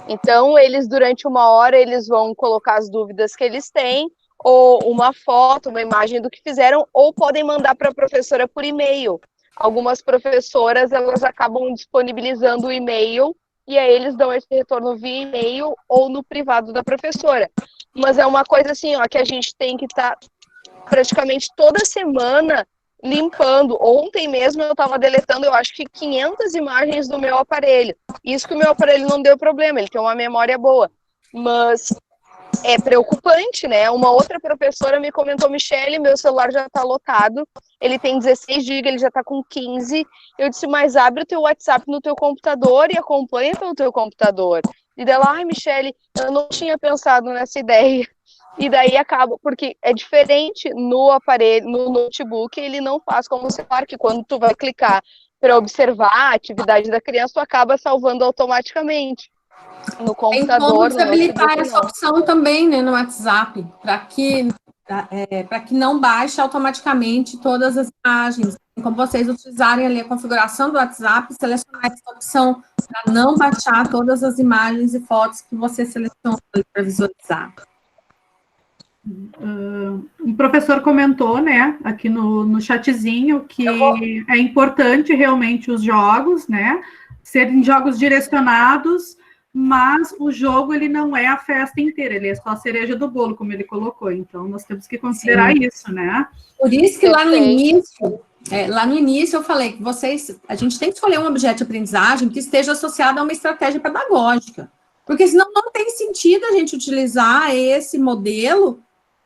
Então, eles, durante 1 hora, eles vão colocar as dúvidas que eles têm, ou uma foto, uma imagem do que fizeram, ou podem mandar para a professora por e-mail. Algumas professoras, elas acabam disponibilizando o e-mail, e aí eles dão esse retorno via e-mail ou no privado da professora. Mas é uma coisa assim, ó, que a gente tem que estar praticamente toda semana limpando. Ontem mesmo eu estava deletando, eu acho que 500 imagens do meu aparelho. Isso que o meu aparelho não deu problema, ele tem uma memória boa. Mas é preocupante, né? Uma outra professora me comentou, Michele, meu celular já está lotado, ele tem 16 GB, ele já está com 15. Eu disse, mas abre o teu WhatsApp no teu computador e acompanha pelo teu computador. E dela, ai, Michele, eu não tinha pensado nessa ideia. E daí acaba, porque é diferente no aparelho, no notebook, ele não faz como o celular, que quando tu vai clicar para observar a atividade da criança, tu acaba salvando automaticamente. No computador, tem como desabilitar essa opção também, né, no WhatsApp, para que não baixe automaticamente todas as imagens. Como vocês utilizarem ali a configuração do WhatsApp, selecionar essa opção para não baixar todas as imagens e fotos que você selecionou para visualizar. Um professor comentou, né, aqui no chatzinho, que é importante realmente os jogos, né, serem jogos direcionados, mas o jogo, ele não é a festa inteira, ele é só a cereja do bolo, como ele colocou. Então, nós temos que considerar isso, né? Por isso que lá no início eu falei que a gente tem que escolher um objeto de aprendizagem que esteja associado a uma estratégia pedagógica, porque senão não tem sentido a gente utilizar esse modelo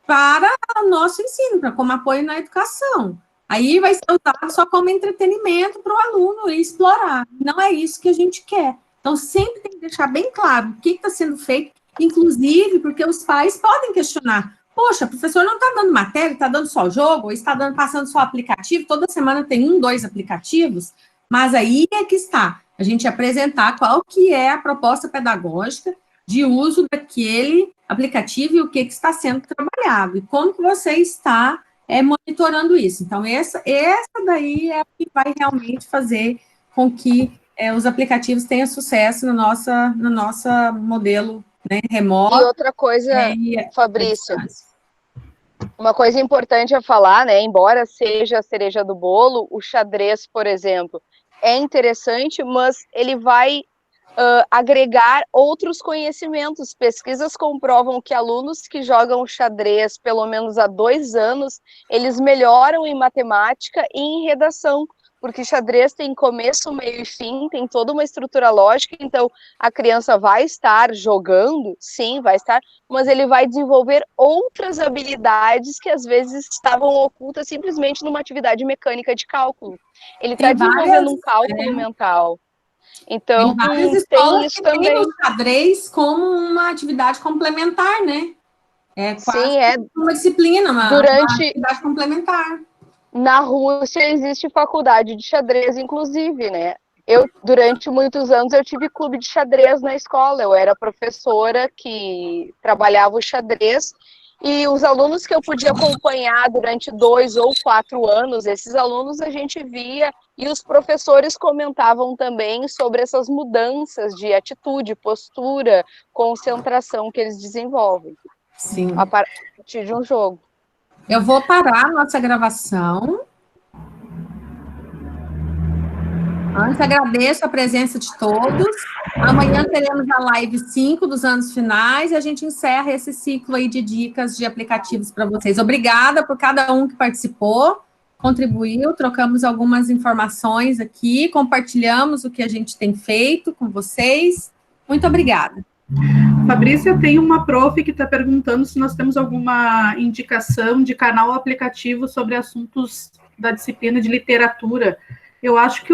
para o nosso ensino, como apoio na educação. Aí vai ser usado só como entretenimento para o aluno explorar. Não é isso que a gente quer. Então, sempre tem que deixar bem claro o que está sendo feito, inclusive porque os pais podem questionar. Poxa, o professor não está dando matéria, está dando só jogo, ou está passando só aplicativo, toda semana tem 2 aplicativos, mas aí é que está, a gente apresentar qual que é a proposta pedagógica de uso daquele aplicativo e o que está sendo trabalhado, e como que você está monitorando isso. Então, essa daí é o que vai realmente fazer com que os aplicativos tenham sucesso no nosso modelo, né, remoto. E outra coisa, Fabrício, uma coisa importante a falar, né, embora seja a cereja do bolo, o xadrez, por exemplo, é interessante, mas ele vai agregar outros conhecimentos. Pesquisas comprovam que alunos que jogam xadrez pelo menos há 2 anos, eles melhoram em matemática e em redação, porque xadrez tem começo, meio e fim, tem toda uma estrutura lógica, então a criança vai estar jogando, sim, vai estar, mas ele vai desenvolver outras habilidades que às vezes estavam ocultas simplesmente numa atividade mecânica de cálculo. Ele está desenvolvendo um cálculo mental. Então, tem várias escolas que têm o xadrez como uma atividade complementar, né? É quase uma disciplina, uma atividade complementar. Na Rússia existe faculdade de xadrez, inclusive, né? Durante muitos anos, eu tive clube de xadrez na escola. Eu era professora que trabalhava o xadrez, e os alunos que eu podia acompanhar durante 2 ou 4 anos, esses alunos a gente via, e os professores comentavam também sobre essas mudanças de atitude, postura, concentração que eles desenvolvem. Sim. A partir de um jogo. Eu vou parar a nossa gravação. Antes, agradeço a presença de todos. Amanhã teremos a live 5 dos anos finais e a gente encerra esse ciclo aí de dicas de aplicativos para vocês. Obrigada por cada um que participou, contribuiu, trocamos algumas informações aqui, compartilhamos o que a gente tem feito com vocês. Muito obrigada. Fabrícia, tem uma prof que está perguntando se nós temos alguma indicação de canal aplicativo sobre assuntos da disciplina de literatura. Eu acho que